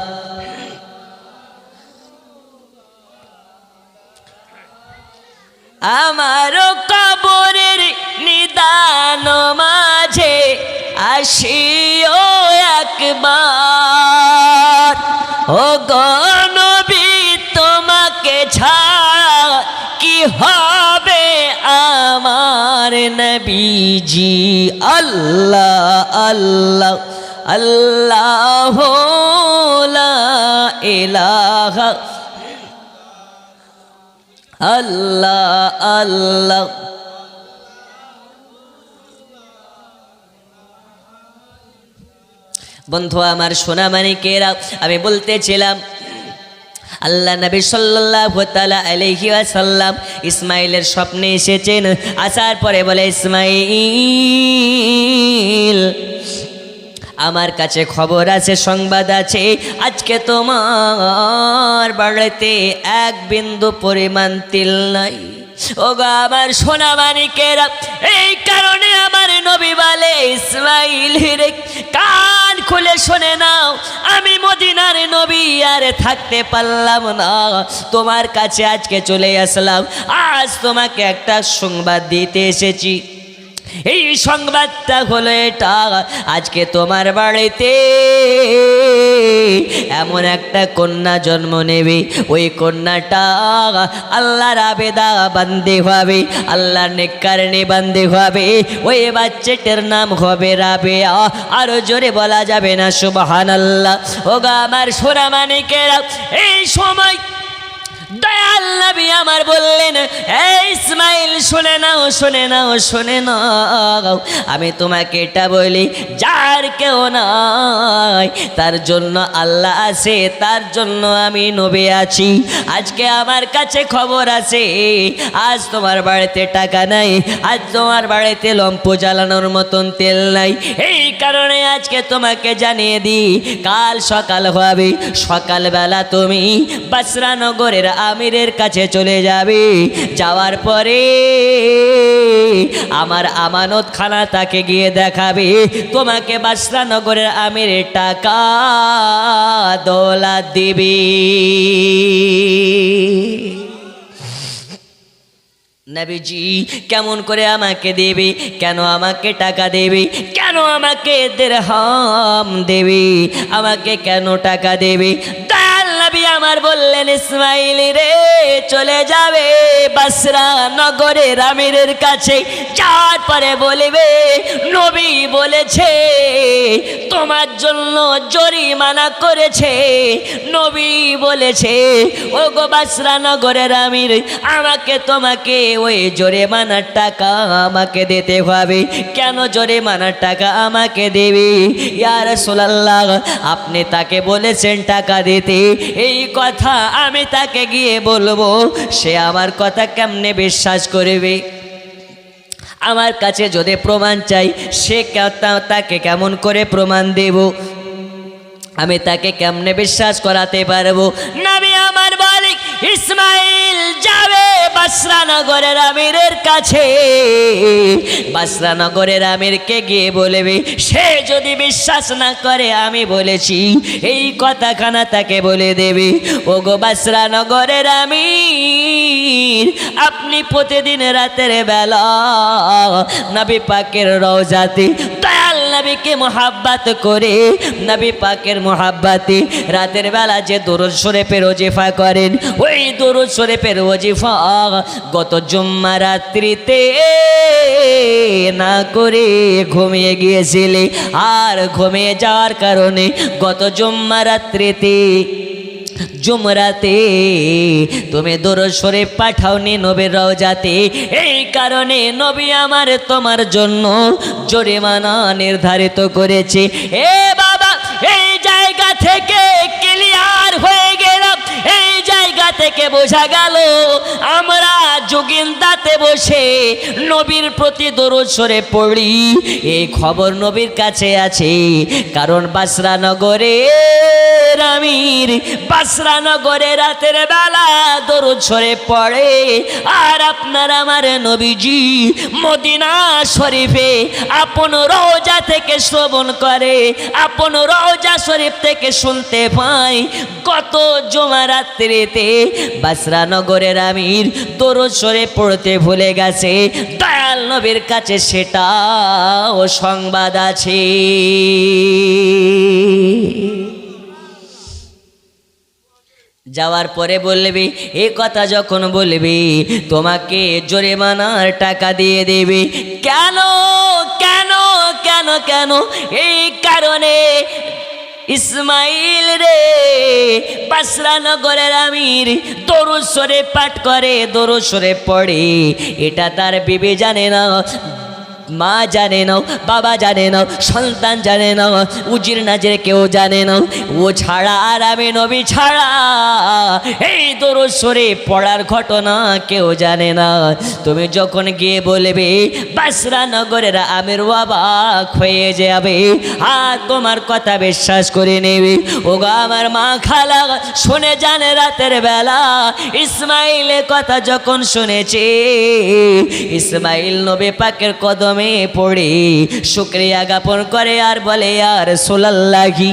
আমার কবরের নিদান মাঝে আসিও একবার, ও গনবী তোমাকে ছাড়া কি হবে আমার নবীজি। আল্লাহ আল্লাহ আল্লাহ, লা ইলাহা আল্লাহ আল্লাহ। বন্ধু আমার সোনা মানিকেরা, আমি বলতেছিলাম আল্লাহ নবী সাল্লাল্লাহু তাআলা আলাইহি ওয়াসাল্লাম ইসমাইলের স্বপ্নে এসেছেন। আসার পরে বলে, ইসমাইল আমার কাছে খবর আছে, সংবাদ আছে, আজকে তোমার বাড়িতে এক বিন্দু পরিমাণ তিল নাই। ও গো আমার সোনা মানিকেরা, এই কারণে আমার নবী বলে, ইসমাইল রে কান খুলে শুনে নাও, আমি মদিনার নবী আর থাকতে পারলাম না, তোমার কাছে আজকে চলে আসলাম। আজ তোমাকে একটা সংবাদ দিতে এসেছি। এই সংবাদটা হলো এটা, আজকে তোমার বাড়িতে এমন একটা কন্যা জন্ম নেবে, ওই কন্যাটা আল্লাহর আবেদা বান্দে হবে, আল্লাহর নেককারণে বান্দে হবে। ওই বাচ্চাটার নাম হবে রাবেয়া। আরো জোরে বলা যাবে না সুবহানাল্লাহ। ওগো আমার সোনা মানিকেরা, এই সময় দয়াল নবী আমার বললেন, এই ইসমাইল শুনে নাও শুনে নাও শুনে নাও, আমি তোমাকে এটা বলি, যার কেউ নাই তার জন্য আল্লাহ আছে, তার জন্য আমি নবী আছি। আজকে আমার কাছে খবর আছে, আজ তোমার বাড়িতে টাকা নাই, আজ তোমার বাড়িতে লম্প জ্বালানোর মতন তেল নাই, এই কারণে আজকে তোমাকে জানিয়ে দিই, কাল সকাল হবে, সকালবেলা তুমি বাসরা নগরের আমিরের কাছে চলে যাবে। যাওয়ার পরে আমার আমানত খানা তাকে গিয়ে দেখাবে, তোমাকে বাসরা নগরের আমিরের টাকা দৌলত দিবে। নবীজি কেমন করে আমাকে দেবে, কেন আমাকে টাকা দেবে, কেন আমাকে দিরহাম দেবে, আমাকে কেন টাকা দেবে? দয়াল নবী আমার আমার বললেন ইসমাইল রে চলে যাবে বাসরা নগরের আমিরের কাছে, যাওয়ার পরে বলবে নবী বলেছে তোমার জন্য জরিমানা করেছে, নবী বলেছে ও গো বাসরা নগরের আমির আমাকে তোমাকে ওই জরিমানার টাকা আমাকে দিতে হবে। কেন জরিমানার টাকা আমাকে দেবে? ইয়া রাসূলুল্লাহ আপনি তাকে বলেছেন টাকা দিতে, এই কথা আমি তাকে গিয়ে বলবো, সে আমার কথা কেমনে বিশ্বাস করবে? আমার কাছে যদি প্রমাণ চাই সে তাকে কেমন করে প্রমাণ দেব? আমি তাকে কেমনে বিশ্বাস করাতে পারবো? নবী আমার বলে ইসমাইল যাবে বাসরা নগরের আমিরের কাছে, বাসরা নগরের আমিরকে গিয়ে বলবে, সে যদি বিশ্বাস না করে আমি বলেছি এই কথাখানা তাকে বলে দেবে, ও গো বাসরা নগরের আমির আপনি প্রতিদিন রাতের বেলা নবী পাকের রওজাতে দয়াল নবীকে মোহাব্বত করে নবী পাকের মোহাব্বতে রাতের বেলা যে দরুদ শরীফের ওজিফা করেন, ওই দরুদ শরীফের ওজিফা গত জুম্মা রাত্রিতে না করে ঘুমিয়ে গিয়েছিলে, আর ঘুমিয়ে যাওয়ার কারণে গত জুম্মা রাত্রিতে জুমরাতে তুমি দরুদ শরীফ পাঠাওনি নবীর রওজাতে, এই কারণে নবী আমার তোমার জন্য জরিমানা নির্ধারিত করেছে। এ বাবা এই জায়গা থেকে ক্লিয়ার হয়ে গেল, এই জায়গা থেকে বোঝা গেল আমরা যোগিন্দাতে বসে নবীর প্রতি দরুদ শরীফ পড়ি, এই খবর নবীর কাছে আছে। কারণ বাসরা নগরের আমির বাসরা নগরে রাতের বেলা দরুদ শরীফ পড়ে, আর আপনার আমার নবীজি মদিনা শরীফে আপন রওজা থেকে শ্রবণ করে, আপন রওজা শরীফ থেকে শুনতে পাই গত জুমা রাত্রিতে বাসরা নগরের আমির দরুদ শরীফ পড়তে ভুলে গেছে, দয়াল নবীর কাছে সেটাও সংবাদ আছে। যাওয়ার পরে বলবি, এই কথা যখন বলবি তোমাকে জরিমানার টাকা দিয়ে দেবে। কেন কেন কেন কেন? এই কারণে ইসমাইল রে বাসরা নগরের আমির দরুদ শরীফ পাঠ করে, দরুদ শরীফ পড়ে, এটা তার বিবি জানে না, মা জানে না, বাবা জানে না, সন্তান জানে না, উজির নাজির কেউ জানে না, ও ছাড়া আর আমি নবী ছাড়া এই দরুদ শরীফ পড়ার ঘটনা কেউ জানে না। তুমি যখন গিয়ে বলবে বাসরা নগরের আমির অবাক হয়ে যাবে, আর তোমার কথা বিশ্বাস করে নেবে। ও গো আমার মা খালা শুনে জানে রাতের বেলা ইসমাইলের কথা যখন শুনেছে, ইসমাইল নবী পাকের কদম পড়ে শুকরিয়া জ্ঞাপন করে আর বলে ইয়া রাসূলুল্লাহি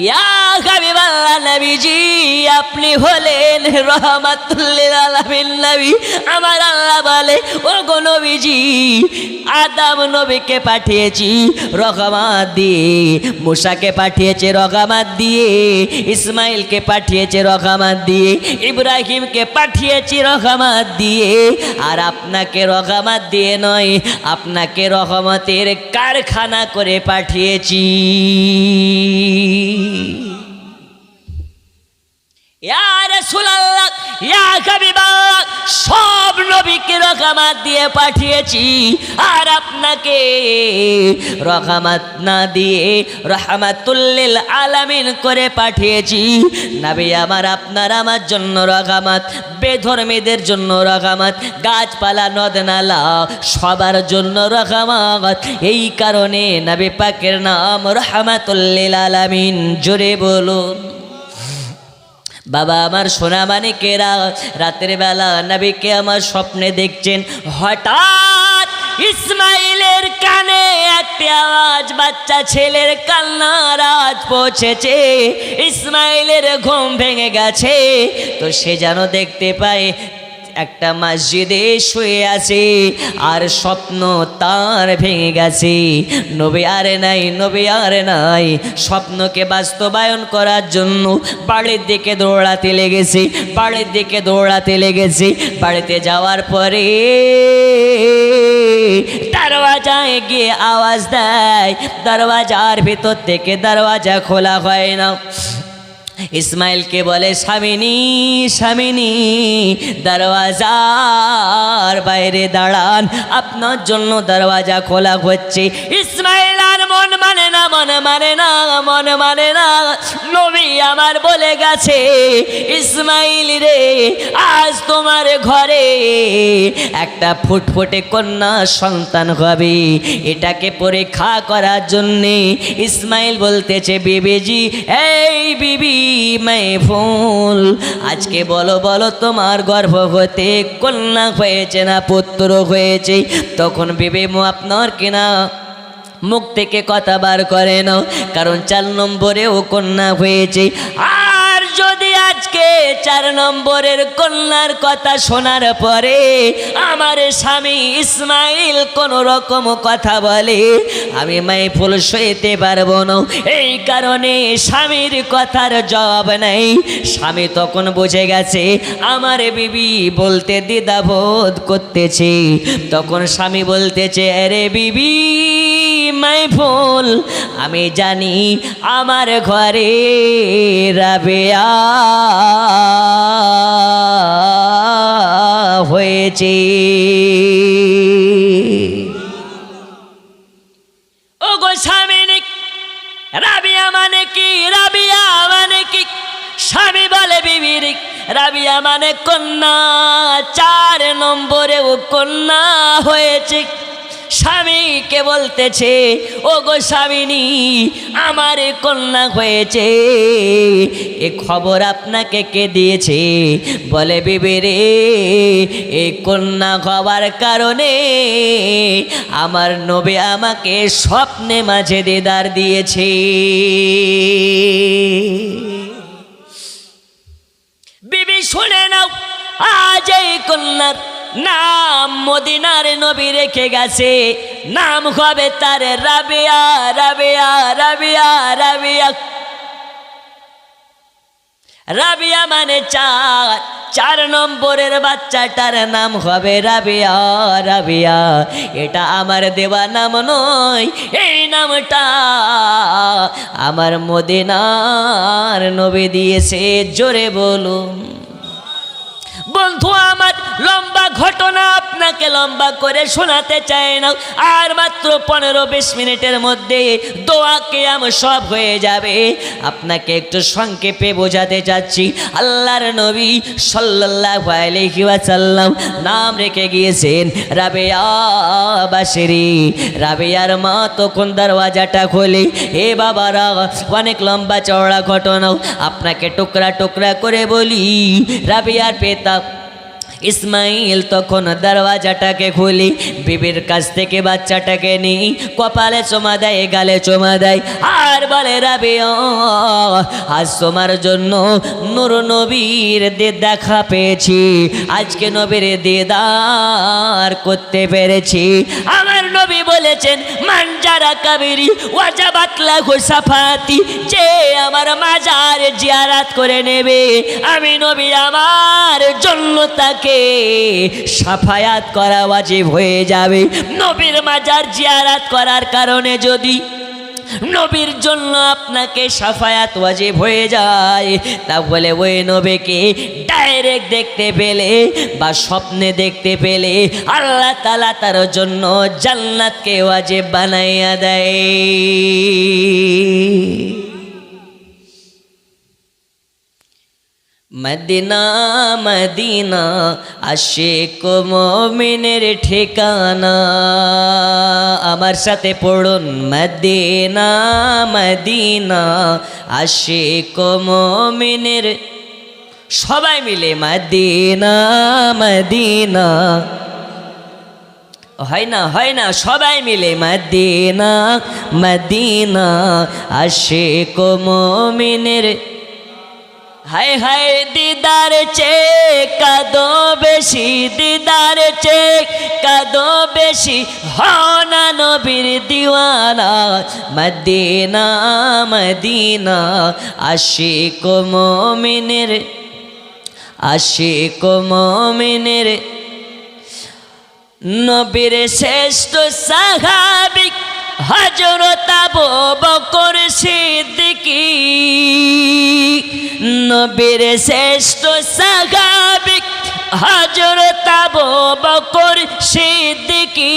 ইয়া হাবিবাল্লাহ নবীজি আপনি হলেন রাহমাতুল লিল আলামিন নবী। আমার আল্লাহ বলে ও গো নবীজি আদম নবীকে পাঠিয়েছি রহমত দিয়ে, মুসাকে পাঠিয়েছে রহমত দিয়ে, ইসমাইলকে পাঠিয়েছে রহমত দিয়ে, ইব্রাহিমকে পাঠিয়েছি রহমত দিয়ে, আর আপনাকে রহমত দিয়ে নয়, আপনাকে রহমতের কারখানা করে পাঠিয়েছি। ইয়া রাসূলুল্লাহ ইয়া হাবিবাল্লাহ সব নবীকে রহমত দিয়ে পাঠিয়েছি, আর আপনাকে রহমত না দিয়ে রাহমাতুল লিল আলামিন করে পাঠিয়েছি। নবী আমার আপনার আমার জন্য রহমত, বেধর্মীদের জন্য রহমত, গাছপালা নদ নালা সবার জন্য রহমত। এই কারণে নবী পাকের নাম রাহমাতুল লিল আলামিন। জোরে বলুন। বাবা আমার সোনা মানিকেরা রাতের বেলা নবীকে আমার স্বপ্নে দেখছেন, হঠাৎ ইসমাইলের কানে একটি আওয়াজ, বাচ্চা ছেলের কান্নার আওয়াজ পৌঁছেছে। ইসমাইলের ঘুম ভেঙে গেছে, তো সে যেন দেখতে পায় একটা মসজিদে শুয়ে আছে আর স্বপ্ন তার ভেঙে গেছে। নবী আর নাই, নবী আর নাই। স্বপ্নকে বাস্তবায়ন করার জন্য বাড়ির দিকে দৌড়াতে লেগেছে, বাড়ির দিকে দৌড়াতে লেগেছে। বাড়িতে যাওয়ার পরে দরওয়াজায় গিয়ে আওয়াজ দেয়, দরওয়াজার ভিতর থেকে দরওয়াজা খোলা হয় না। ইসমাইলকে বলে, স্বামিনী স্বামিনী, দরওয়াজার বাইরে দাঁড়ান, আপনার জন্য দরওয়াজা খোলা হচ্ছে। ইসমাইল আর মন মানে না, মন মানে না, মন মানে না। নবী আমার বলে গেছে, ইসমাইল রে, আজ তোমার ঘরে একটা ফুটফুটে কন্যা সন্তান হবে। এটাকে পরীক্ষা করার জন্যে ইসমাইল বলতেছে, বিবিজি, এই বিবি মাইফুল, আজকে বলো বলো তোমার গর্ভবতী কন্যা হয়েছে না পুত্র হয়েছে? তখন বিবি আপনার কিনা মুখ থেকে কথা বার করে না, কারণ 4 নম্বরেও কন্যা হয়েছে। আর যদি আজকে 4 নম্বরের কন্যার কথা শোনার পরে আমার স্বামী ইসমাইল কোন রকম কথা বলে, আমি মাইফুল সইতে পারবো না। এই কারণে স্বামীর কথার জবাব নাই। স্বামী তখন বুঝে গেছে আমার বিবি বলতে দ্বিধাবোধ করতেছে। তখন স্বামী বলতেছে, আরে বিবি মাইফুল, আমি জানি আমার ঘরে রাবেয়া হয়েছে। ও গো স্বামী, রাবিয়া মানে কি? রাবিয়া মানে কি? স্বামী বলে, বিবির রাবিয়া মানে কন্যা, 4 নম্বরেও কন্যা হয়েছে। স্বামীকে বলতেছে, ও গো স্বামিনী, আমার কন্যা হয়েছে, এ খবর আপনাকে কে দিয়েছে? বলে, বিবি রে, এই কন্যা হওয়ার কারণে আমার নবী আমাকে স্বপ্নে মাঝে দিদার দিয়েছে। বিবি শুনে নাও, আজ এই কন্যার নাম মদিনার নবী রেখে গেছে, নাম হবে তার রাবিয়া, রাবিয়া, রাবিয়া, রাবিয়া। রাবিয়া মানে 4 নম্বরের বাচ্চাটার নাম হবে রাবিয়া, রাবিয়া। এটা আমার দেওয়া নাম নয়, এই নামটা আমার মদিনার নবী দিয়েছে। জোরে বলুন। বন্ধু আমার, লম্বা ঘটনা আপনাকে লম্বা করে শোনাতে চাই না। আর মাত্র 15-20 মিনিটের মধ্যে দোয়া কিয়াম সব হয়ে যাবে। আপনাকে একটু সংক্ষেপে বোঝাতে চাচ্ছি। আল্লাহর নবী সাল্লাল্লাহু আলাইহি ওয়াসাল্লাম নাম রেখে গিয়েছেন রাবিয়া বাশরি। রাবিয়ার মা তখন দরওয়াজাটা খোলে। এ বাবারা, অনেক লম্বা চওড়া ঘটনা, আপনাকে টুকরা টুকরা করে বলি। রাবিয়ার পিতা ইসমাইল তখন দরওয়াজাটাকে খুলি, বিবির কাছ থেকে বাচ্চাটাকে নিই, কপালে চুমা দেয়, গালে চুমা দেয়, আর বলে, রাবিয়া, আজ তোমার জন্য নূর নবীর দেখা পেয়েছি। আজকে নবীর দিদার করতে পেরেছি। আমার নবী বলেছেন, মান যারা কাবেরি ওয়াজাবাত লাহু সাফাতি, যে আমার মাজার জিয়ারত করে নেবে, আমি নবী আমার জন্য তাকে সাফায়াত করা ওয়াজিব হয়ে যাবে। নবীর মাজার জিয়ারত করার কারণে যদি নবীর জন্য আপনাকে সাফায়াত ওয়াজিব হয়ে যায়, তাহলে ওই নবীকে ডাইরেক্ট দেখতে পেলে বা স্বপ্নে দেখতে পেলে আল্লাহ তাআলা তার জন্য জান্নাতকে ওয়াজিব বানাইয়া দেয়। মদিনা মদিনা আশিক মুমিনের ঠিকানা। আমার সাথে পড়ুন, মদিনা মদিনা আশিক মুমিনের। সবাই মিলে মদিনা মদিনা। হয় না, সবাই মিলে মদিনা মদিনা আশিক মুমিনের। হায় হায় দিদার চে কাদো বেশি, দিদার চে কাদো বেশি, হনা নবীর দিওয়ানা। মদিনা মদিনা আশিক মুমিনের, আশিক মুমিনের নবীর শ্রেষ্ঠ সাহাবী হযরত আবু বকর সিদ্দিকী। নবীর শ্রেষ্ঠ সাহাবী হযরত আবু বকর সিদ্দিকী।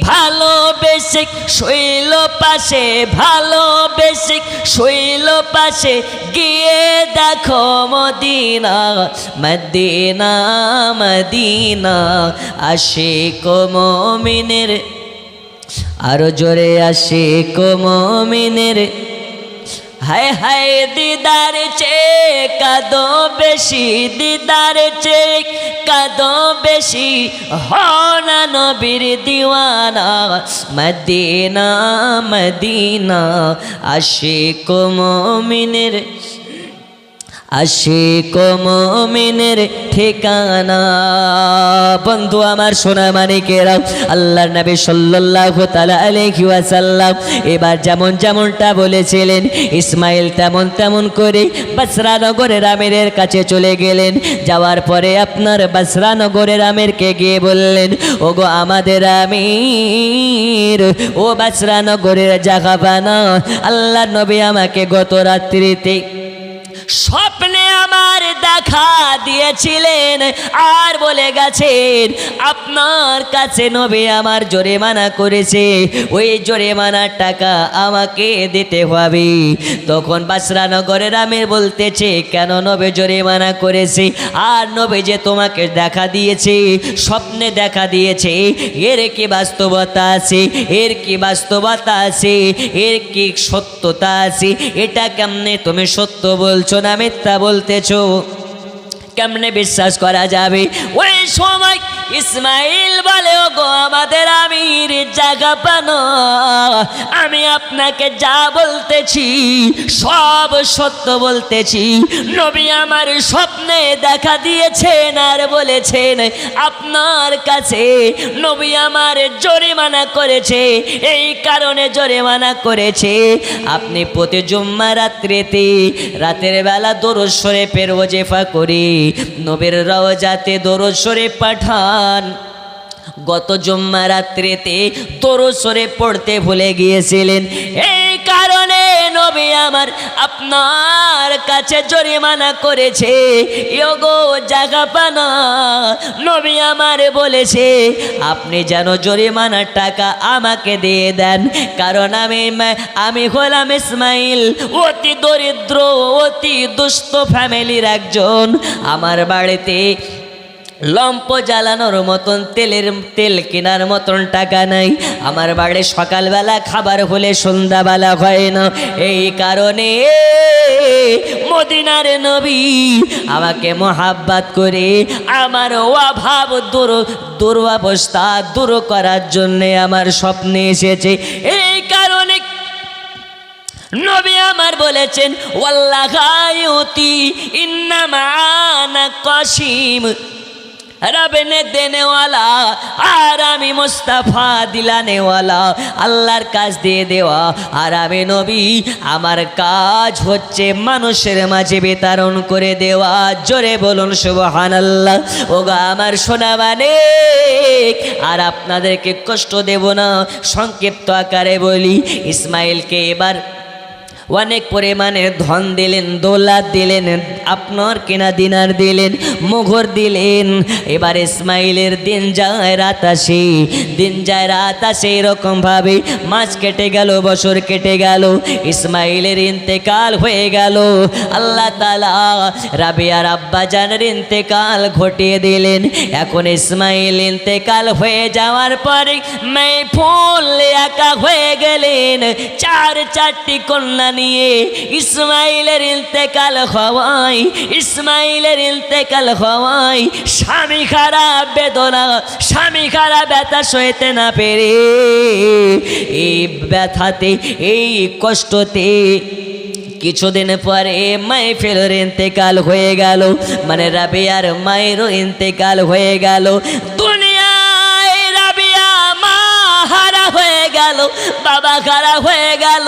ভালোবেসে শৈল পাশে, ভালোবেসে শৈল পাশে, গিয়ে দেখো মদিনা। মদিনা মদিনা আশিক মুমিনের, আরো জোরে আশিক মুমিনের। হায় হায় দিদার চে কাদো বেশি, দিদার চে কাদো বেশি, হনা নবীর দিওয়ানা। মদিনা মদিনা আশিক মুমিনের, আশিক মুমিনের ঠিকানা। বন্ধু আমার সোনা মানিকেরা, আল্লাহর নবী সাল্লাল্লাহু তাআলা আলাইহি ওয়াসাল্লাম এবার যেমন যেমনটা বলেছিলেন, ইসমাইল তেমন তেমন করে বসরা নগরের আমিরের কাছে চলে গেলেন। যাওয়ার পরে আপনার বসরা নগরের আমিরকে গিয়ে বললেন, ওগো আমাদের আমির, ও বসরা নগরের জাগাবানা, আল্লাহর নবী আমাকে গত রাত্রিতে স্বপ্নে আমার দেখা দিয়েছিলেন, আর বলে গেছেন আপনার কাছে নবী আমার জরিমানা করেছে, ওই জরিমানার টাকা আমাকে দিতে হবে। তখন বসরা নগরের আমির বলতেছে, কেন নবী জরিমানা করেছে? আর নবী যে তোমাকে দেখা দিয়েছে, স্বপ্নে দেখা দিয়েছে, এর কি বাস্তবতা আছে? এর কি বাস্তবতা আছে? এর কি সত্যতা আছে? এটা কেমনে তুমি সত্য বলছো না মিথ্যা বলতেছো? কেমনে বিশ্বাস করা যাবে? ওই সময় ইসমাইল বলে, ওগো আমাদের আমির জাগাবানা, আমি আপনাকে যা বলতেছি সব সত্য বলতেছি। নবী আমার স্বপ্নে দেখা দিয়েছেন আর বলেছেন আপনার কাছে নবী আমার জরিমানা করেছে, এই কারণে জরিমানা করেছে আপনি প্রতি জুম্মা রাত্রিতে রাতের বেলা দরুদ শরীফের ওয়াজিফা করে নবীর রওজাতে দরুদ শরীফ পাঠান। গত জুম্মা রাত্রিতে দরুদ শরীফ পড়তে ভুলে গিয়েছিলেন, এই কারণে নবী আমার আপনার কাছে জরিমানা করেছে। ইয়োগো জাগাবানা, নবী আমার বলেছে আপনি যেন জরিমানার টাকা আমাকে দিয়ে দেন, কারণ আমি হলাম ইসমাইল, অতি দরিদ্র, অতি দুস্থ ফ্যামিলির একজন। আমার বাড়িতে লম্প জ্বালানোর মতন তেল কেনার মতন টাকা নাই। আমার বাড়ি সকালবেলা খাবার হলে সন্ধ্যাবেলা হয় না, এই কারণে মদিনার নবী আমাকে মহাব্বত করে আমার অভাব দুরবস্থা দূর করার জন্যে আমার স্বপ্নে এসেছে। এই কারণে নবী আমার বলেছেন, ওয়াল্লাহি ইন্নামা আনা কাসিম, रब ने देने वाला আর আমি মুস্তাফা দিলানেওয়ালা, আল্লাহর কাজ দিয়ে দেওয়া। আর আমি নবী, আমার কাজ হচ্ছে মানুষের মাঝে বিতরণ করে দেওয়া। জোরে বলুন সুবহানাল্লাহ। ওগো আমার সোনা মানে, আর আপনাদেরকে কষ্ট দেব না, সংক্ষিপ্ত আকারে বলি। ইসমাইলকে এবার অনেক পরিমাণে ধন দিলেন, দৌলত দিলেন, আপনার কেনা দিনার দিলেন, মোহর দিলেন। এবার ইসমাইলের দিন যায় রাত আসে, দিন যায় রাত আসে, এরকমভাবে মাস কেটে গেল, বছর কেটে গেল, ইসমাইলের ইন্তেকাল হয়ে গেল। আল্লাহ তাআলা রাবিয়ার আব্বাজানের ইন্তেকাল ঘটিয়ে দিলেন। এখন ইসমাইল ইন্তেকাল হয়ে যাওয়ার পরে মাহফুল একা হয়ে গেলেন। চারটি কন্যা নিয়ে ইসমাইলের ইন্তেকাল হওয়ায়, ইসমাইলের ইন্তেকাল হওয়ায় স্বামী খারাপ বেদনা, স্বামী খারাপ ব্যথা সইতে না পেরে এই ব্যথাতে, এই কষ্টতে কিছুদিন পরে মাহফিলের ইন্তেকাল হয়ে গেল, মানে রাবিয়ার মায়েরও ইন্তেকাল হয়ে গেল। দুনিয়ায় রাবিয়া মা হারা হয়ে গেল, বাবা হারা হয়ে গেল।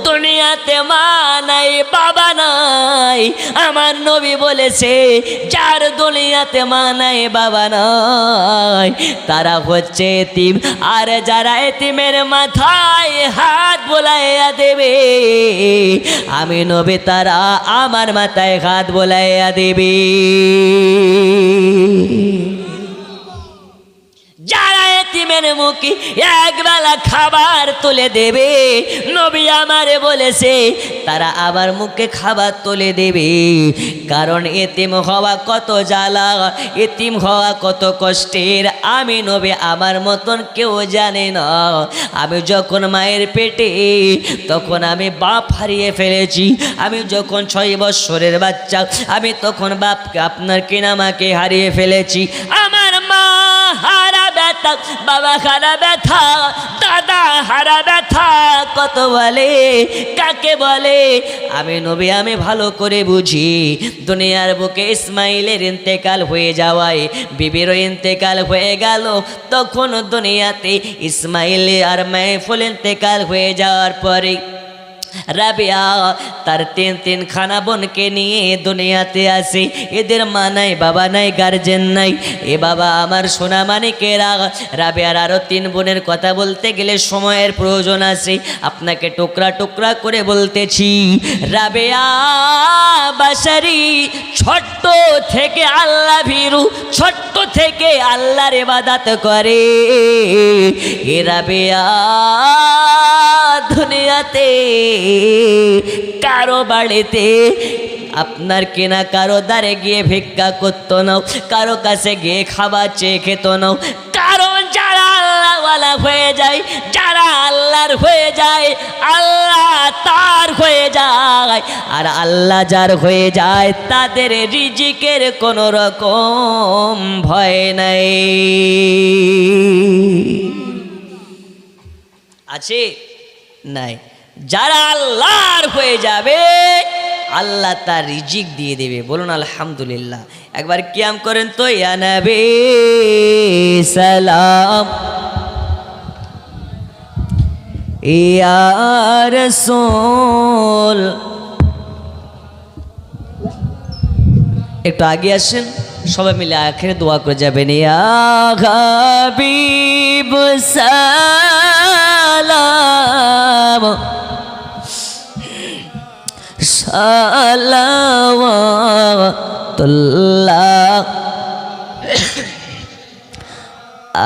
দুনিয়াতে মা নাই, বাবা নাই। আমার নবী বলেছে, যার দুনিয়াতে মা নাই, বাবা নাই, তারা হচ্ছে এতিম। আর যারা এতিমের মাথায় হাত বোলাইয়া দেবে, আমি নবী তারা আমার মাথায় হাত বোলাইয়া দেবে। যারা এতিমের মুখে একবেলা খাবার তুলে দেবে, নবী আমারে বলেছে তারা আবার মুখে খাবার তুলে দেবে। কারণ এতিম হওয়া কত জ্বালা, এতিম হওয়া কত কষ্টের, আমি নবী আমার মতন কেউ জানে না। আমি যখন মায়ের পেটে, তখন আমি বাপ হারিয়ে ফেলেছি। আমি যখন 6 বছরের বাচ্চা, আমি তখন বাপকে, আপনার কিনামাকে হারিয়ে ফেলেছি। আমার মা হারা ব্যথা, বাবা হারা ব্যথা, দাদা হারা ব্যথা কত বলে, কাকে বলে? আমি নবী আমি ভালো করে বুঝি। দুনিয়ার বুকে ইসমাইলের ইন্তেকাল হয়ে যাওয়ায় বিবিরও ইন্তেকাল হয়ে গেল। তখন দুনিয়াতে ইসমাইল আর মাহফুল ইন্তেকাল হয়ে যাওয়ার পরে রাবিয়া তার 3 খানা বোনকে নিয়ে দুনিয়াতে আসে। এদের মা নাই, বাবা নাই, গার্জেন নাই। এ বাবা আমার সোনা মানিকেরা, রাবিয়ার আরও 3 বোনের কথা বলতে গেলে সময়ের প্রয়োজন আছে, আপনাকে টুকরা টুকরা করে বলতেছি। রাবিয়া বাসারি ছোট্ট থেকে আল্লাহ ভীরু, ছোট্ট থেকে আল্লাহর ইবাদত করে। এ রাবিয়া দুনিয়াতে কারো বাড়িতে আপনার কেনা কারো দ্বারে গিয়ে ভিক্ষা করতো না, কারো কাছে গিয়ে খাবার চেয়ে খেত না। কারণ যারা আল্লাহওয়ালা হয়ে যায়, যারা আল্লাহর হয়ে যায়, আল্লাহ তার হয়ে যায়। আর আল্লাহ যার হয়ে যায়, তাদের রিজিকের কোনো রকম ভয় নাই। আছে নাই? যারা আল্লাহর হয়ে যাবে, আল্লাহ তার রিজিক দিয়ে দেবে। বলুন আলহামদুলিল্লাহ। একবার কিয়াম করেন তো, ইয়া নবী সালাম, ইয়া রাসূল। একটু আগে আসেন, সবাই মিলে আখেরে দোয়া করে যাবেন। ইয়া হাবিব সালাম, সালাওয়াতুল্লাহ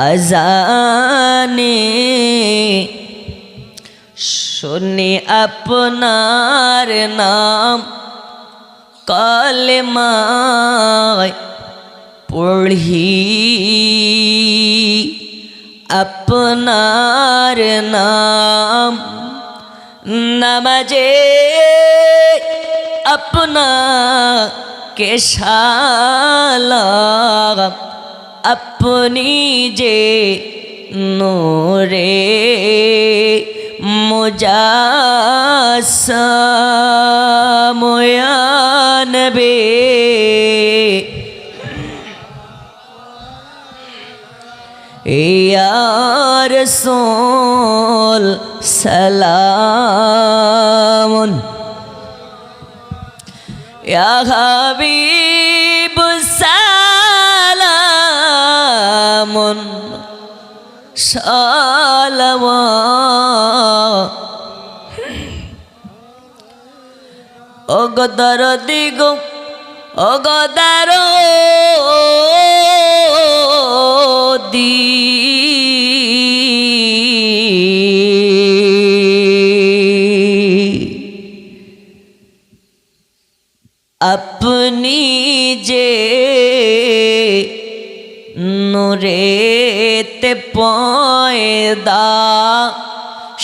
আজানে শুনি আপনার নাম, কলেমায় পড়ি আপনার নাম, নামাজে আপনাকে সালাম। আপনি যে নূরে মুজাসসাম, ইয়া নবী ইয়া রাসূল সালামুন, ইয়া হাবিব সালামুন, সালাওয়াত। ও গো দরদি গো, ও গো দরদি, আপনি যে নূরেতে পয়দা,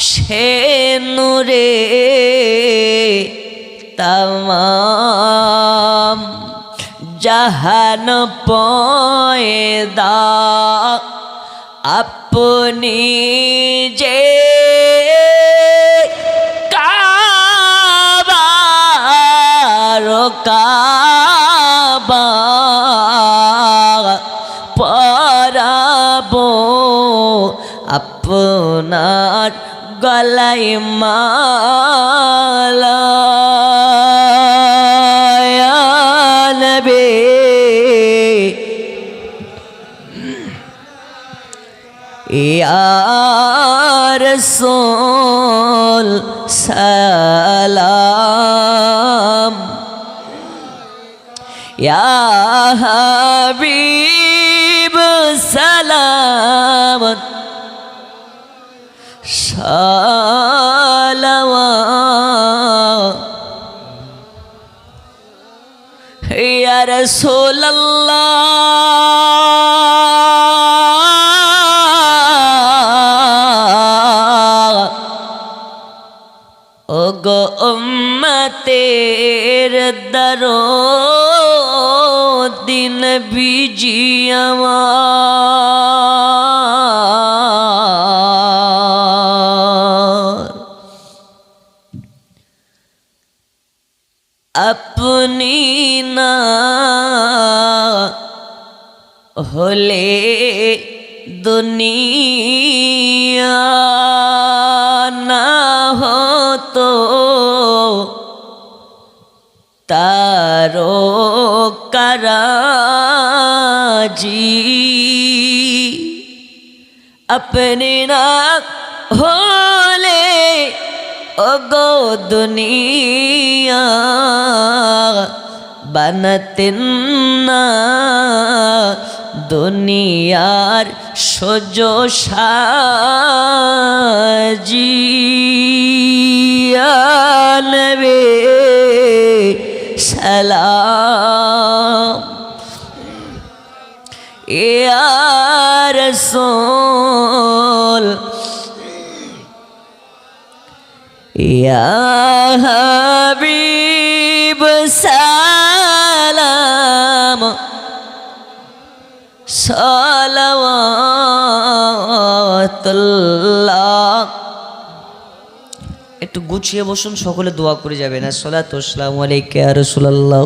সে নূরে तमाम जहान पैदा अपनी जे काबा কাবা পরাবো আপনার গলায় মালা ইয়া নবী ইয়া রাসূল সালাম ইয়া হাবিব সালাম সালাওয়াত ইয়া রাসূলুল্লাহ ওগো উম্মতের দরদি নবীজি আমার আপনি না হলে দুনিয়া না হতো তারো কারাজি আপনি না হলে ওগো দুনিয়া বানাতেন না দুনিয়ার সোজো সাজি ইয়া নবী সালাম ইয়া রাসূল ইয়া হাবিব সালাম সালাওয়াতুল্লাহ একটু গুছিয়ে বসুন সকলে দোয়া করে যাবেন আসসালাতু ওয়াসসালামু আলাইকা ইয়া রাসূলুল্লাহ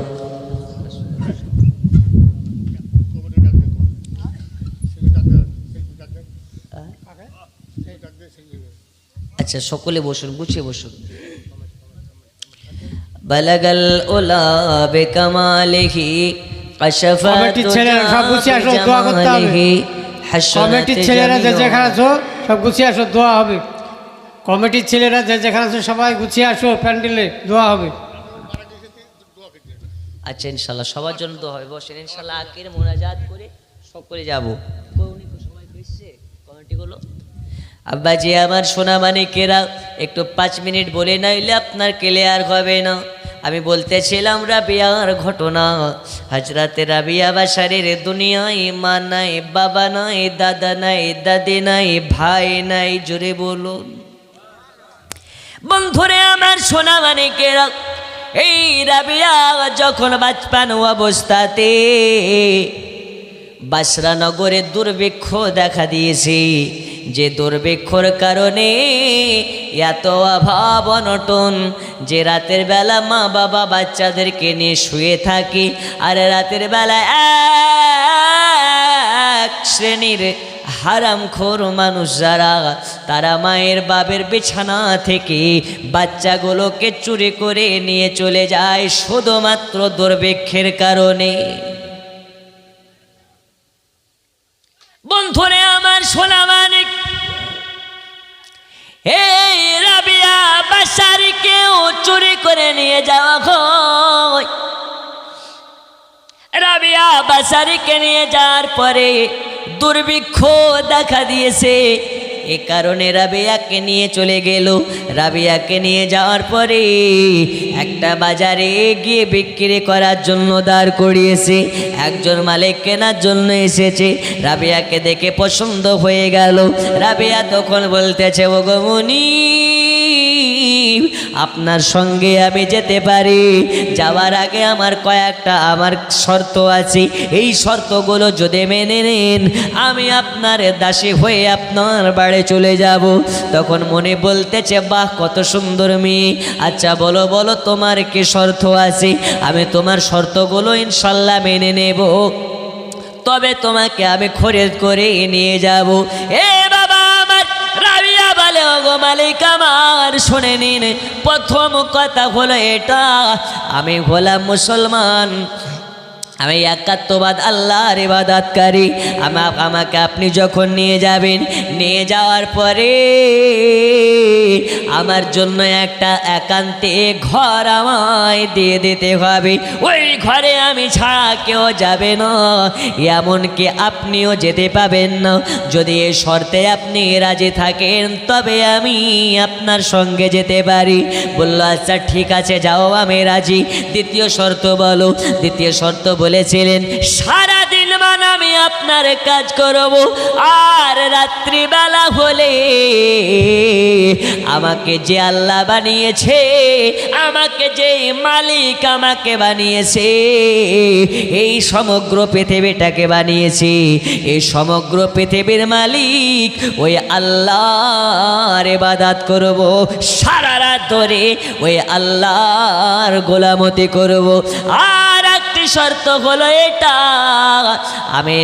আচ্ছা সকলে বসুন গুছিয়ে বসুন বালাগাল উলা বিকামালিহি কমিটির ছেলেরা সব গুছিয়ে আসো দোয়া করতে হবে কমিটির ছেলেরা যে যেখানে আছো সব গুছিয়ে আসো দোয়া হবে কমিটির ছেলেরা যে যেখানে আছো সবাই গুছিয়ে আসো প্যান্ডেলে দোয়া হবে আচ্ছা ইনশাআল্লাহ সবার জন্য দোয়া হবে বসেন ইনশাআল্লাহ আখির মোনাজাত করে সকলে যাব সবাই কইছে কমিটিগুলো আব্বাজি আমার সোনা মানিকেরা একটু 5 মিনিট বলে নাইলে আপনার ক্লিয়ার হবে না আমি বলতেছিলাম রাবিয়ার ঘটনা হযরতে রাবিয়া বাশারের দুনিয়ায় মা নাই বাবা নাই দাদা নাই দাদি নাই ভাই নাই জোরে বলুন বন্ধুরে আমার সোনা মানিকেরা এই রাবিয়া যখন বাঁচপান অবস্থাতে বাসরা নগরে দুর্ভিক্ষ দেখা দিয়েছে যে দুর্ভিক্ষর কারণে এত অভাব অনটন যে রাতের বেলা মা বাবা বাচ্চাদেরকে নিয়ে শুয়ে থাকে আর রাতের বেলা এক শ্রেণীর হারামখোর মানুষ যারা তারা মায়ের বাবের বিছানা থেকে বাচ্চাগুলোকে চুরি করে নিয়ে চলে যায় শুধুমাত্র দুর্ভিক্ষের কারণে বন্ধুরে আমার সোনা মানিক এই রাবিয়া বাশারকেও চুরি করে নিয়ে যাওয়া হয় রাবিয়া বাশারকে নিয়ে যাওয়ার পরে দুর্ভিক্ষ দেখা দিয়েছে এ কারণে রাবিয়াকে নিয়ে চলে গেল রাবিয়াকে নিয়ে যাওয়ার পরে একটা বাজারে গিয়ে বিক্রি করার জন্য দাঁড় করিয়েছে একজন মালিক কেনার জন্য এসেছে রাবিয়াকে দেখে পছন্দ হয়ে গেল রাবিয়া তখন বলতেছে ওগো মুনি আপনার সঙ্গে আমি যেতে পারি। যাওয়ার আগে আমার কয়েকটা আমার শর্ত আছে, এই শর্তগুলো যদি মেনে নেন আমি আপনার দাসী হয়ে আপনার বাড়ি চলে যাব। তখন মনে বলতেছে, বাহ কত সুন্দর মেয়ে, আচ্ছা বলো বলো তোমার কি শর্ত আছে, আমি তোমার শর্তগুলো ইনশাল্লাহ মেনে নেব, তবে তোমাকে আমি খরিদ করে নিয়ে যাব। এ বাবা আমার রাবিয়া বলে, ওগো মালিক আমার শুনে নিন, প্রথম কথা হলো এটা, আমি হলাম মুসলমান, আমি একাত্মবাদ আল্লাহর ইবাদতকারী। আমাকে আপনি যখন নিয়ে যাবেন, নিয়ে যাওয়ার পরে আমার জন্য একটা একান্তে ঘর আমায় দিয়ে দিতে হবে। ওই ঘরে আমি ছাড়া কেউ যাবে না, এমনকি আপনিও যেতে পাবেন না। যদি এই শর্তে আপনি রাজি থাকেন তবে আমি আপনার সঙ্গে যেতে পারি। বলল আচ্ছা ঠিক আছে যাও, আমি রাজি। দ্বিতীয় শর্ত বলো। দ্বিতীয় শর্ত বলেছিলেন, সারাদিন মানে আমি আপনার কাজ করব, আর রাত্রিবেলা হলে আমাকে যে আল্লাহ বানিয়েছে, আমাকে যে মালিক আমাকে বানিয়েছে, এই সমগ্র পৃথিবীটাকে বানিয়েছে, এই সমগ্র পৃথিবীর মালিক ওই আল্লাহর ইবাদত করব, সারা রাত ধরে ওই আল্লাহর গোলামতি করব। আর একটি শর্ত হলো এটা, আমি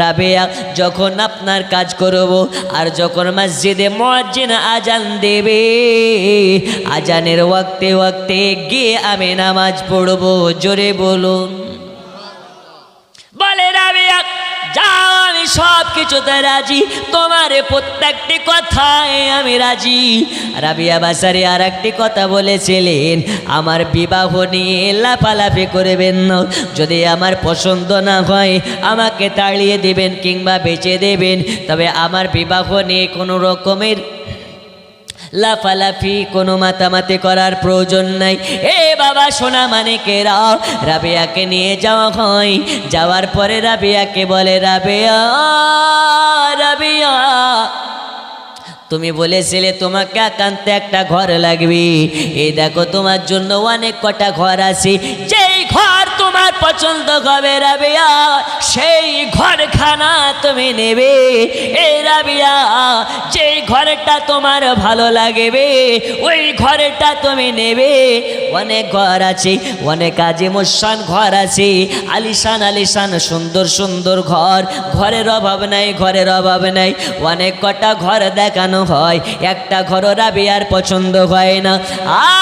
রাবেয়া যখন আপনার কাজ করব, আর যখন মসজিদে মুয়াজ্জিন আজান দেবে, আজানের ওয়াক্তে ওয়াক্তে গিয়ে আমি নামাজ পড়ব। জোরে বলুন। বলে রাবেয়া, যাও আমি সব কিছুতে রাজি, তোমার প্রত্যেকটি কথায় আমি রাজি। রাবিয়া বাসারি আর একটি কথা বলেছিলেন, আমার বিবাহ নিয়ে লাফালাফি করবেন না, যদি আমার পছন্দ না হয় আমাকে তাড়িয়ে দেবেন কিংবা বেচে দেবেন, তবে আমার বিবাহ নিয়ে কোনো রকমের লাফালাফি কোনো মাতামাতি করার প্রয়োজন নাই। এ বাবা সোনা মানিকেরা, রাবিয়াকে নিয়ে যাওয়া হয়। যাওয়ার পরে রাবিয়াকে বলে, রাবিয়া রাবিয়া তুমি বলেছিলে তোমাকে একান্তে একটা ঘর লাগবে, এই দেখো তোমার জন্য অনেক কটা ঘর আছে, যেই ঘর তোমার পছন্দ হবে রাবিয়া সেই ঘরখানা তুমি নেবে। এই রাবিয়া যেই ঘরটা তোমার ভালো লাগবে ওই ঘরটা তুমি নেবে। অনেক ঘর আছে, অনেক আজিমুসান ঘর আছে, আলিশান আলিশান সুন্দর সুন্দর ঘর, ঘরের অভাব নাই, ঘরের অভাব নাই। অনেক কটা ঘর দেখানো হয়, একটা ঘর রাবিয়ার পছন্দ হয় না।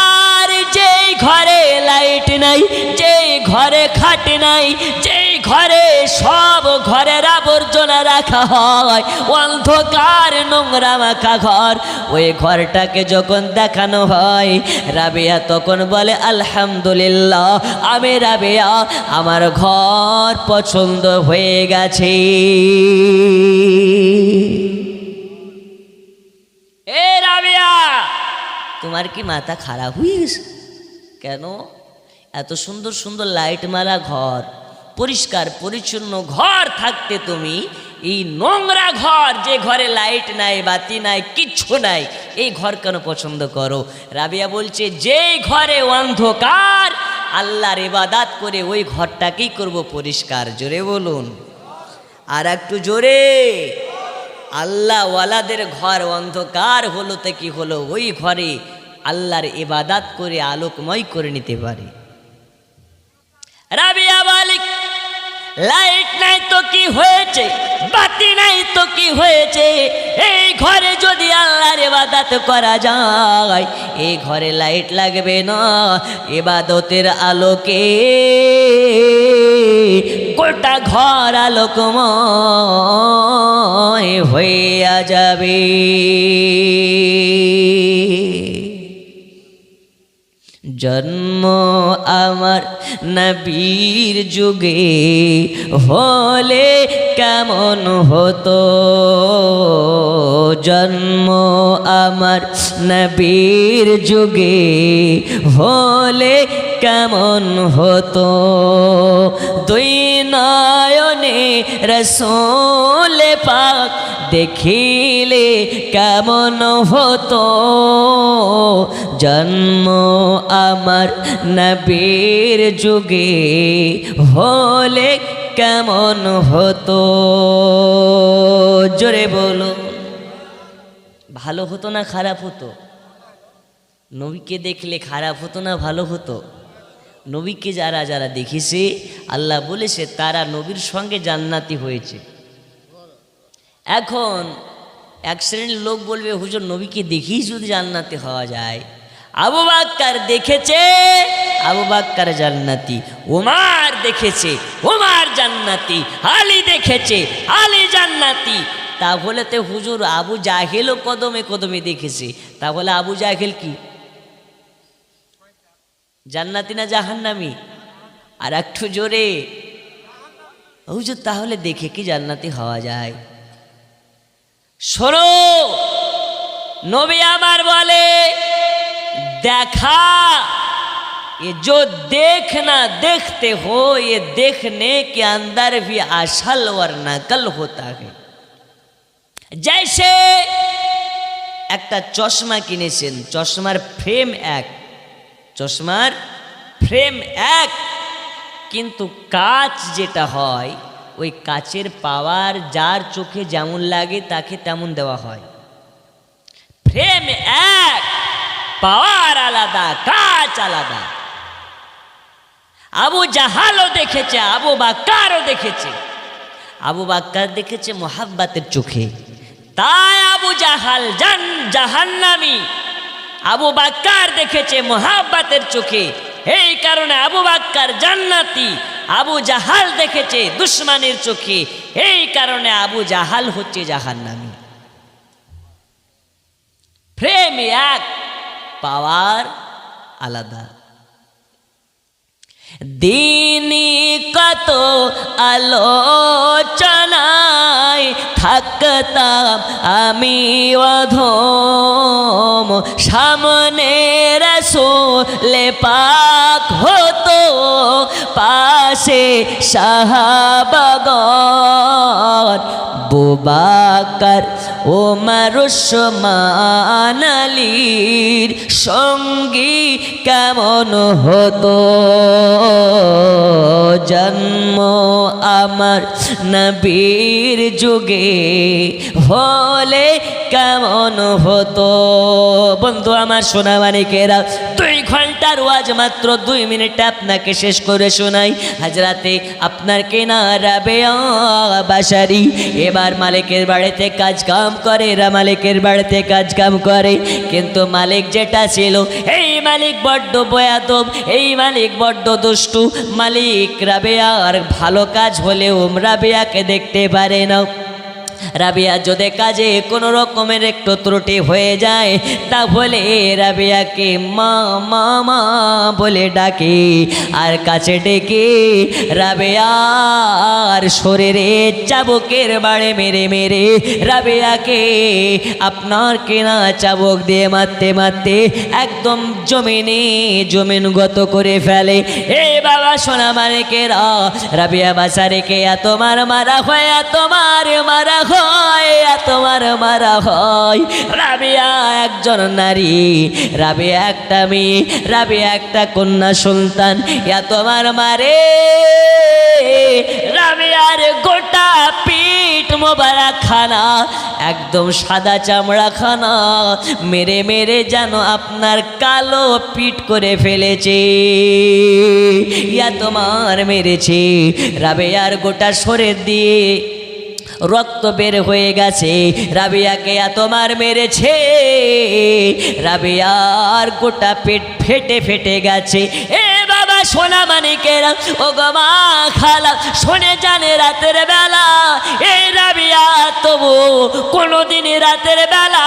আর যেই ঘরে লাইট নাই, যেই ঘরে খাট নাই, যেই ঘরে সব ঘরের আবর্জনা রাখা হয়, অন্ধকার নোংরা মাখা ঘর, ওই ঘরটাকে যখন দেখানো হয় রাবিয়া তখন বলে, আলহামদুলিল্লাহ আমি রাবিয়া আমার ঘর পছন্দ হয়ে গেছে। এ রাবিয়া তোমার কি মাথা খারাপ হয়ে গেছে? কেন? এত সুন্দর সুন্দর লাইট মারা ঘর, পরিষ্কার পরিচ্ছন্ন ঘর থাকতে তুমি এই নোংরা ঘর, যে ঘরে লাইট নাই, বাতি নাই, কিচ্ছু নাই, এই ঘর কেন পছন্দ করো? রাবিয়া বলছে, যে ঘরে অন্ধকার আল্লাহর ইবাদত করে ওই ঘরটাকেই করব পরিষ্কার। জোরে বলুন, আর একটু জোরে। আল্লাহ ওয়ালাদের ঘর অন্ধকার হলো তো কি হলো, ওই ঘরে আল্লাহর ইবাদত করে আলোকময় করে নিতে পারে। রাবিয়া মালিক, লাইট নাই তো কি হয়েছে, বাতি নাই তো কি হয়েছে, এই ঘরে যদি আল্লাহর ইবাদত করা যায়, এই ঘরে লাইট লাগবে না, ইবাদতের আলোকে গোটা ঘর আলোকময় হইয়া যাবে। জন্ম আমার নবীর যুগে হলে কেমন হতো, জন্ম আমার নবীর যুগে হলে কেমন হতো, দুই নয়নে রসূল পাক দেখিলে কেমন হতো জন্ম আমার নবীর যুগে হলে কেমন হতো। জোরে বলো, ভালো হতো না খারাপ হতো? নবীকে দেখলে খারাপ হতো না ভালো হতো? নবীকে যারা যারা দেখেছে আল্লাহ বলেছে তারা নবীর সঙ্গে জান্নাতি হয়েছে। এখন এক শ্রেণীর লোক বলবে হুজুর নবীকে দেখেই যদি জান্নাতি হওয়া যায়, আবু বাক্কার দেখেছে, আবু বাক্কার জান্নাতি, ওমর দেখেছে, ওমর জান্নাতি, আলী দেখেছে, আলী জান্নাতি, তাহলে তো হুজুর আবু জাহেলও কদমে কদমে দেখেছে, তাহলে আবু জাহেল কি জান্নাতি না জাহান্নামী? আর একটু জোরে হুজুর তাহলে দেখে কি জান্নাতি হওয়া যায়? শোনো, নবী আমার বলে দেখা ये जो देखना देखते हो ये देखने के अंदर भी असल और नकल होता है। जैसे একটা চশমা কিনেছেন, চশমার ফ্রেম এক, চশমার ফ্রেম এক, কিন্তু কাঁচ যেটা হয় ওই কাচের পাওয়ার যার চোখে যেমন লাগে তাকে তেমন দেওয়া হয়। ফ্রেম এক, পাওয়ার আলাদা, কাঁচ আলাদা। আবু জাহালও দেখেছে, আবু বাক্কারও দেখেছে। আবু বাক্কার দেখেছে মোহাব্বতের চোখে, তাই আবু জাহাল জাহান্নামী। আবু বাক্কার দেখেছে মোহাব্বতের চোখে, এই কারণে আবু বাক্কার জান্নাতি। আবু জাহাল দেখেছে দুশ্মনের চোখে, এই কারণে আবু জাহাল হচ্ছে জাহান্নামী। ফ্রেম এক, পাওয়ার আলাদা। দিনী কত আলোচনায় থাকতাম আমি অধম, সামনে রাসূলে পাক হতো, পাশে সাহাবাগণ, আবু বকর ওমর ওসমান আলীর সঙ্গী কেমন হতো জন্ম আমার নবীর যুগে হলে কেমন হতো। বন্ধু আমার সোনা মানিকেরা, 2 ঘন্টার ওয়াজ মাত্র 2 মিনিটে আপনাকে শেষ করে শোনাই। হাজরাতে আপনার কেনা রাবেয়া বাসারি এবার মালিকের বাড়িতে কাজ কাম করে, মালিকের বাড়িতে কাজ কাম করে, কিন্তু মালিক যেটা ছিল এই মালিক বড্ড বয়াদব, এই মালিক বড্ড দুষ্টু। মালিক রাবেয়ার ভালো কাজ হলেও রাবেয়াকে দেখতে পারে না। রাবিয়া যদি কাজে কোনো রকমের একটু ত্রুটি হয়ে যায় তাহলে রাবিয়াকে মা মা মা বলে ডাকে, আর কাছে ডেকে রাবিয়ার শরীরে চাবুকের বাড়ে মেরে মেরে রাবিয়াকে আপনার কেনা চাবুক দিয়ে মারতে মারতে একদম জমিনগত করে ফেলে। এ বাবা সোনা মানিকেরা, রাবিয়া বাসারিকে এত মারা হয়, এত মারা হয়, তোমার মারা হয়। রাবিয়া একজন নারী, রাবিয়া একটা মেয়ে, রাবিয়া একটা কন্যা সন্তান, তোমার মারে রাবিয়ার গোটা পিঠ মোবারক খানা একদম সাদা চামড়া খানা মেরে মেরে যেন আপনার কালো পিঠ করে ফেলেছে। তোমার মেরেছে, রাবিয়ার গোটা শরীর দিয়ে রক্ত বের হয়ে গেছে, রাবিয়াকে তোমার মেরেছে, রাবিয়ার গোটা পেট ফেটে ফেটে গেছে। এ বাবা সোনা মানিকেরা, ও গো মা খালা শুনে জানে রাতের বেলা এই রাবিয়া তবু কোনোদিন রাতের বেলা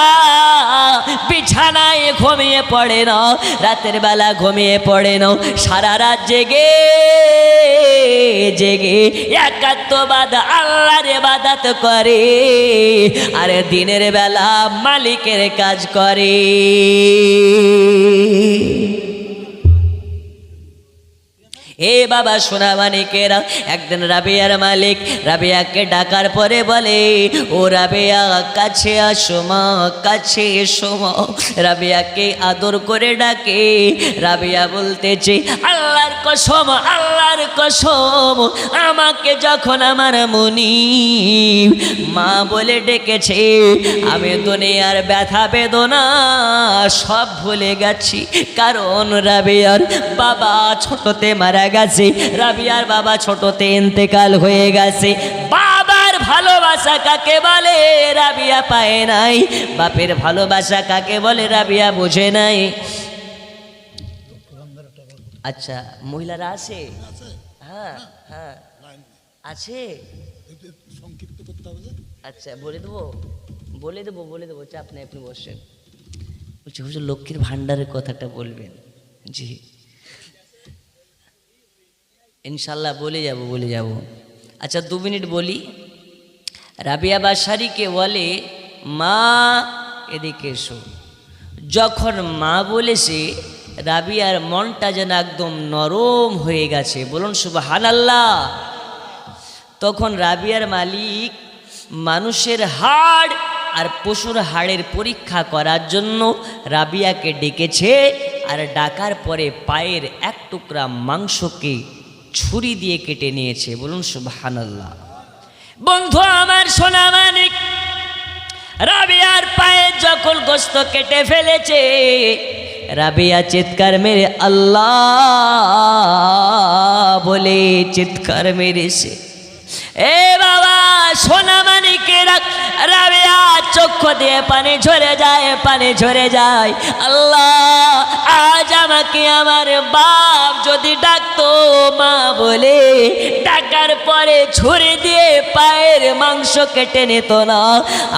বিছানায় ঘুমিয়ে পড়ে না, রাতের বেলা ঘুমিয়ে পড়ে না, সারা রাত জেগে জেগে একাত্মবাদ আল্লাহর ইবাদত করে, আর দিনের বেলা মালিকের কাজ করে। এ বাবা সোনা মানিকেরা, একদিন রাবিয়ার মালিক রাবিয়াকে ডাকার পরে বলে, ও রাবিয়া কাছে আসো মা, কাছে এসো মা। রাবিয়াকে আদর করে ডাকে। রাবিয়া বলতেছে, আল্লাহর কসম, আল্লাহর কসম, আমাকে যখন আমার মুনিব মা বলে ডেকেছে, আমি দুনিয়ার ব্যথা বেদনা সব ভুলে গেছি। কারণ রাবিয়ার বাবা ছোটতে মারা গেছে, রাবিয়ার বাবা ছোটতে ইন্তেকাল হয়ে গেছে। বাবার ভালোবাসা কাকে বলে রাবিয়া পায় নাই, বাপের ভালোবাসা কাকে বলে রাবিয়া বোঝে নাই। আচ্ছা, মহিলারা আছে? হ্যাঁ হ্যাঁ আছে। আচ্ছা, বলে দেবো বলে দেবো বলে দেবো, চাপ নেই, আপনি বসেন। বলছি হুজুর লক্ষ্মীর ভান্ডারের কথাটা বলবেন। জি ইনশাল্লাহ বলে যাব। আচ্ছা 2 মিনিট বলি। রাবিয়া বাসারিকে বলে, মা এদিকে এসো। যখন মা বলেছে, রাবিয়ার মনটা যেন একদম নরম হয়ে গেছে। বলুন সুবহানাল্লাহ। তখন রাবিয়ার মালিক মানুষের হাড় আর পশুর হাড়ের পরীক্ষা করার জন্য রাবিয়াকে ডেকেছে। আর ডাকার পরে পায়ের এক টুকরা মাংসকে ছুরি দিয়ে কেটে নিয়েছে। বলুন সুবহানাল্লাহ। বন্ধু আমার সোনা মানিক, রাবিয়ার পায়ে যখন গোশত কেটে ফেলেছে, রাবিয়া চিৎকার মেরে আল্লাহ বলে চিৎকার মেরেছে। এ বাবা সোনা মানিকেরা, রাবিয়া চক্ষু দিয়ে পানি ঝরে যায়, পানি ঝরে যায়। আল্লাহ, আজ আমাকে আমার বাপ যদি ডাকতো মা বলে, ডাকার পরে ছুরি দিয়ে পায়ের মাংস কেটে নিত না,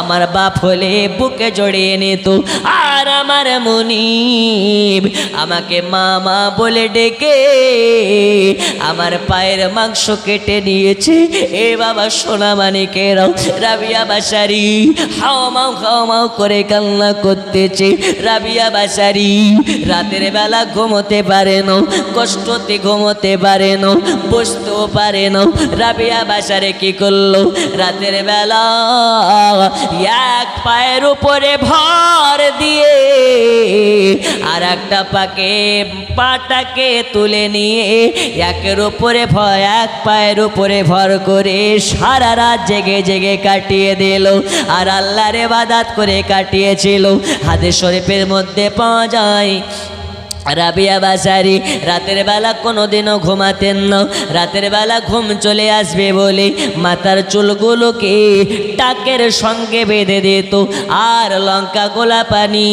আমার বাপ হলে বুকে জড়িয়ে নিত। আর আমার মুনিব আমাকে মা মা বলে ডেকে আমার পায়ের মাংস কেটে নিয়েছে। এ বাবা সোনা মানিকেরাও, রাবিয়া বাসারি হাওমাও করে কান্না করতেছে। রাবিয়া বাসারি রাতের বেলা ঘুমোতে পারে না, কষ্টতে ঘুমোতে পারে না, বসতেও পারে না। রাবিয়া বাসারে কি করলো, রাতের বেলা এক পায়ের উপরে ভর দিয়ে আর একটা পাটাকে তুলে নিয়ে এক পায়ের উপরে ভর করে সারা রাত জেগে জেগে কাটিয়ে দিল। আর আল্লাহর ইবাদত করে কাটিয়েছিল। হাদিস শরীফের মধ্যে পাওয়া যায়, রাবিয়া বাসারি রাতের বেলা কোনোদিনও ঘুমাতেন না। রাতের বেলা ঘুম চলে আসবে বলে মাথার চুলগুলোকে টাকের সঙ্গে বেঁধে দিত, আর লঙ্কা গোলা পানি,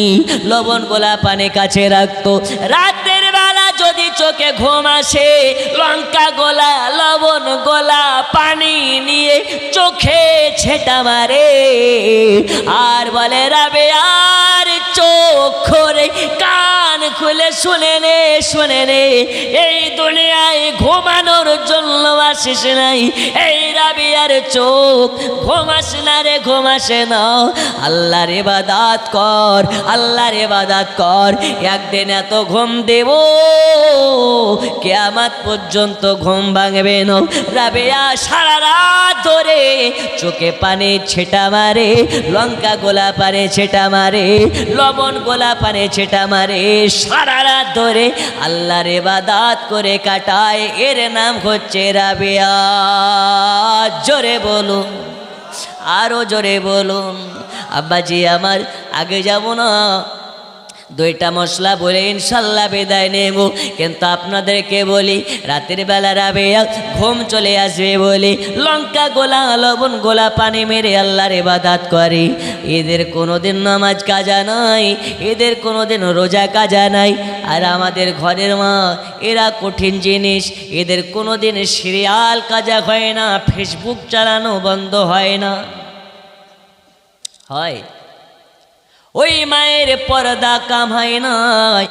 লবণ গোলা পানি কাছে রাখতো। রাতের বেলা যদি চোখে ঘুম আসে, লঙ্কা গোলা লবণ গোলা পানি নিয়ে চোখে ছেটা মারে আর বলে, রাবিয়ার চোখ খোলে, কান খুলে শুনে নে, এই দুনিয়ায় ঘুমানোর জন্য আসিস নাই। এই রাবিয়ার চোখ ঘুমাস না রে, ঘুমাসে না। আল্লাহর ইবাদত কর, আল্লাহর ইবাদত কর। একদিন এত ঘুম দেব কিয়ামত পর্যন্ত ঘুম ভাঙবে না। রাবিয়া সারা রাত ধরে চোখে পানি ছেটা মারে, লঙ্কা গোলা পানি ছেটা মারে, লবণ গোলা পানি ছেটা মারে, সারা রাত ধরে আল্লাহর ইবাদত করে কাটায়। এর নাম হচ্ছে রাবিয়া। জোরে বলুন, আরো জোরে বলুন। আব্বাজি আমার, আগে যাব না, 2টা মশলা বলে ইনশাল্লাহ বিদায় নেব। কিন্তু আপনাদেরকে বলি, রাতের বেলা রাবিয়া ঘুম চলে আসবে বলে লঙ্কা গোলা লবণ গোলা পানি মেরে আল্লাহর ইবাদত করে। এদের কোনোদিন নামাজ কাজা নাই, এদের কোনোদিন রোজা কাজা নাই। আর আমাদের ঘরের মা, এরা কঠিন জিনিস, এদের কোনোদিন সিরিয়াল কাজা হয় না, ফেসবুক চালানো বন্ধ হয় না। হয় ওই মায়ের পর্দা কামায় নাই।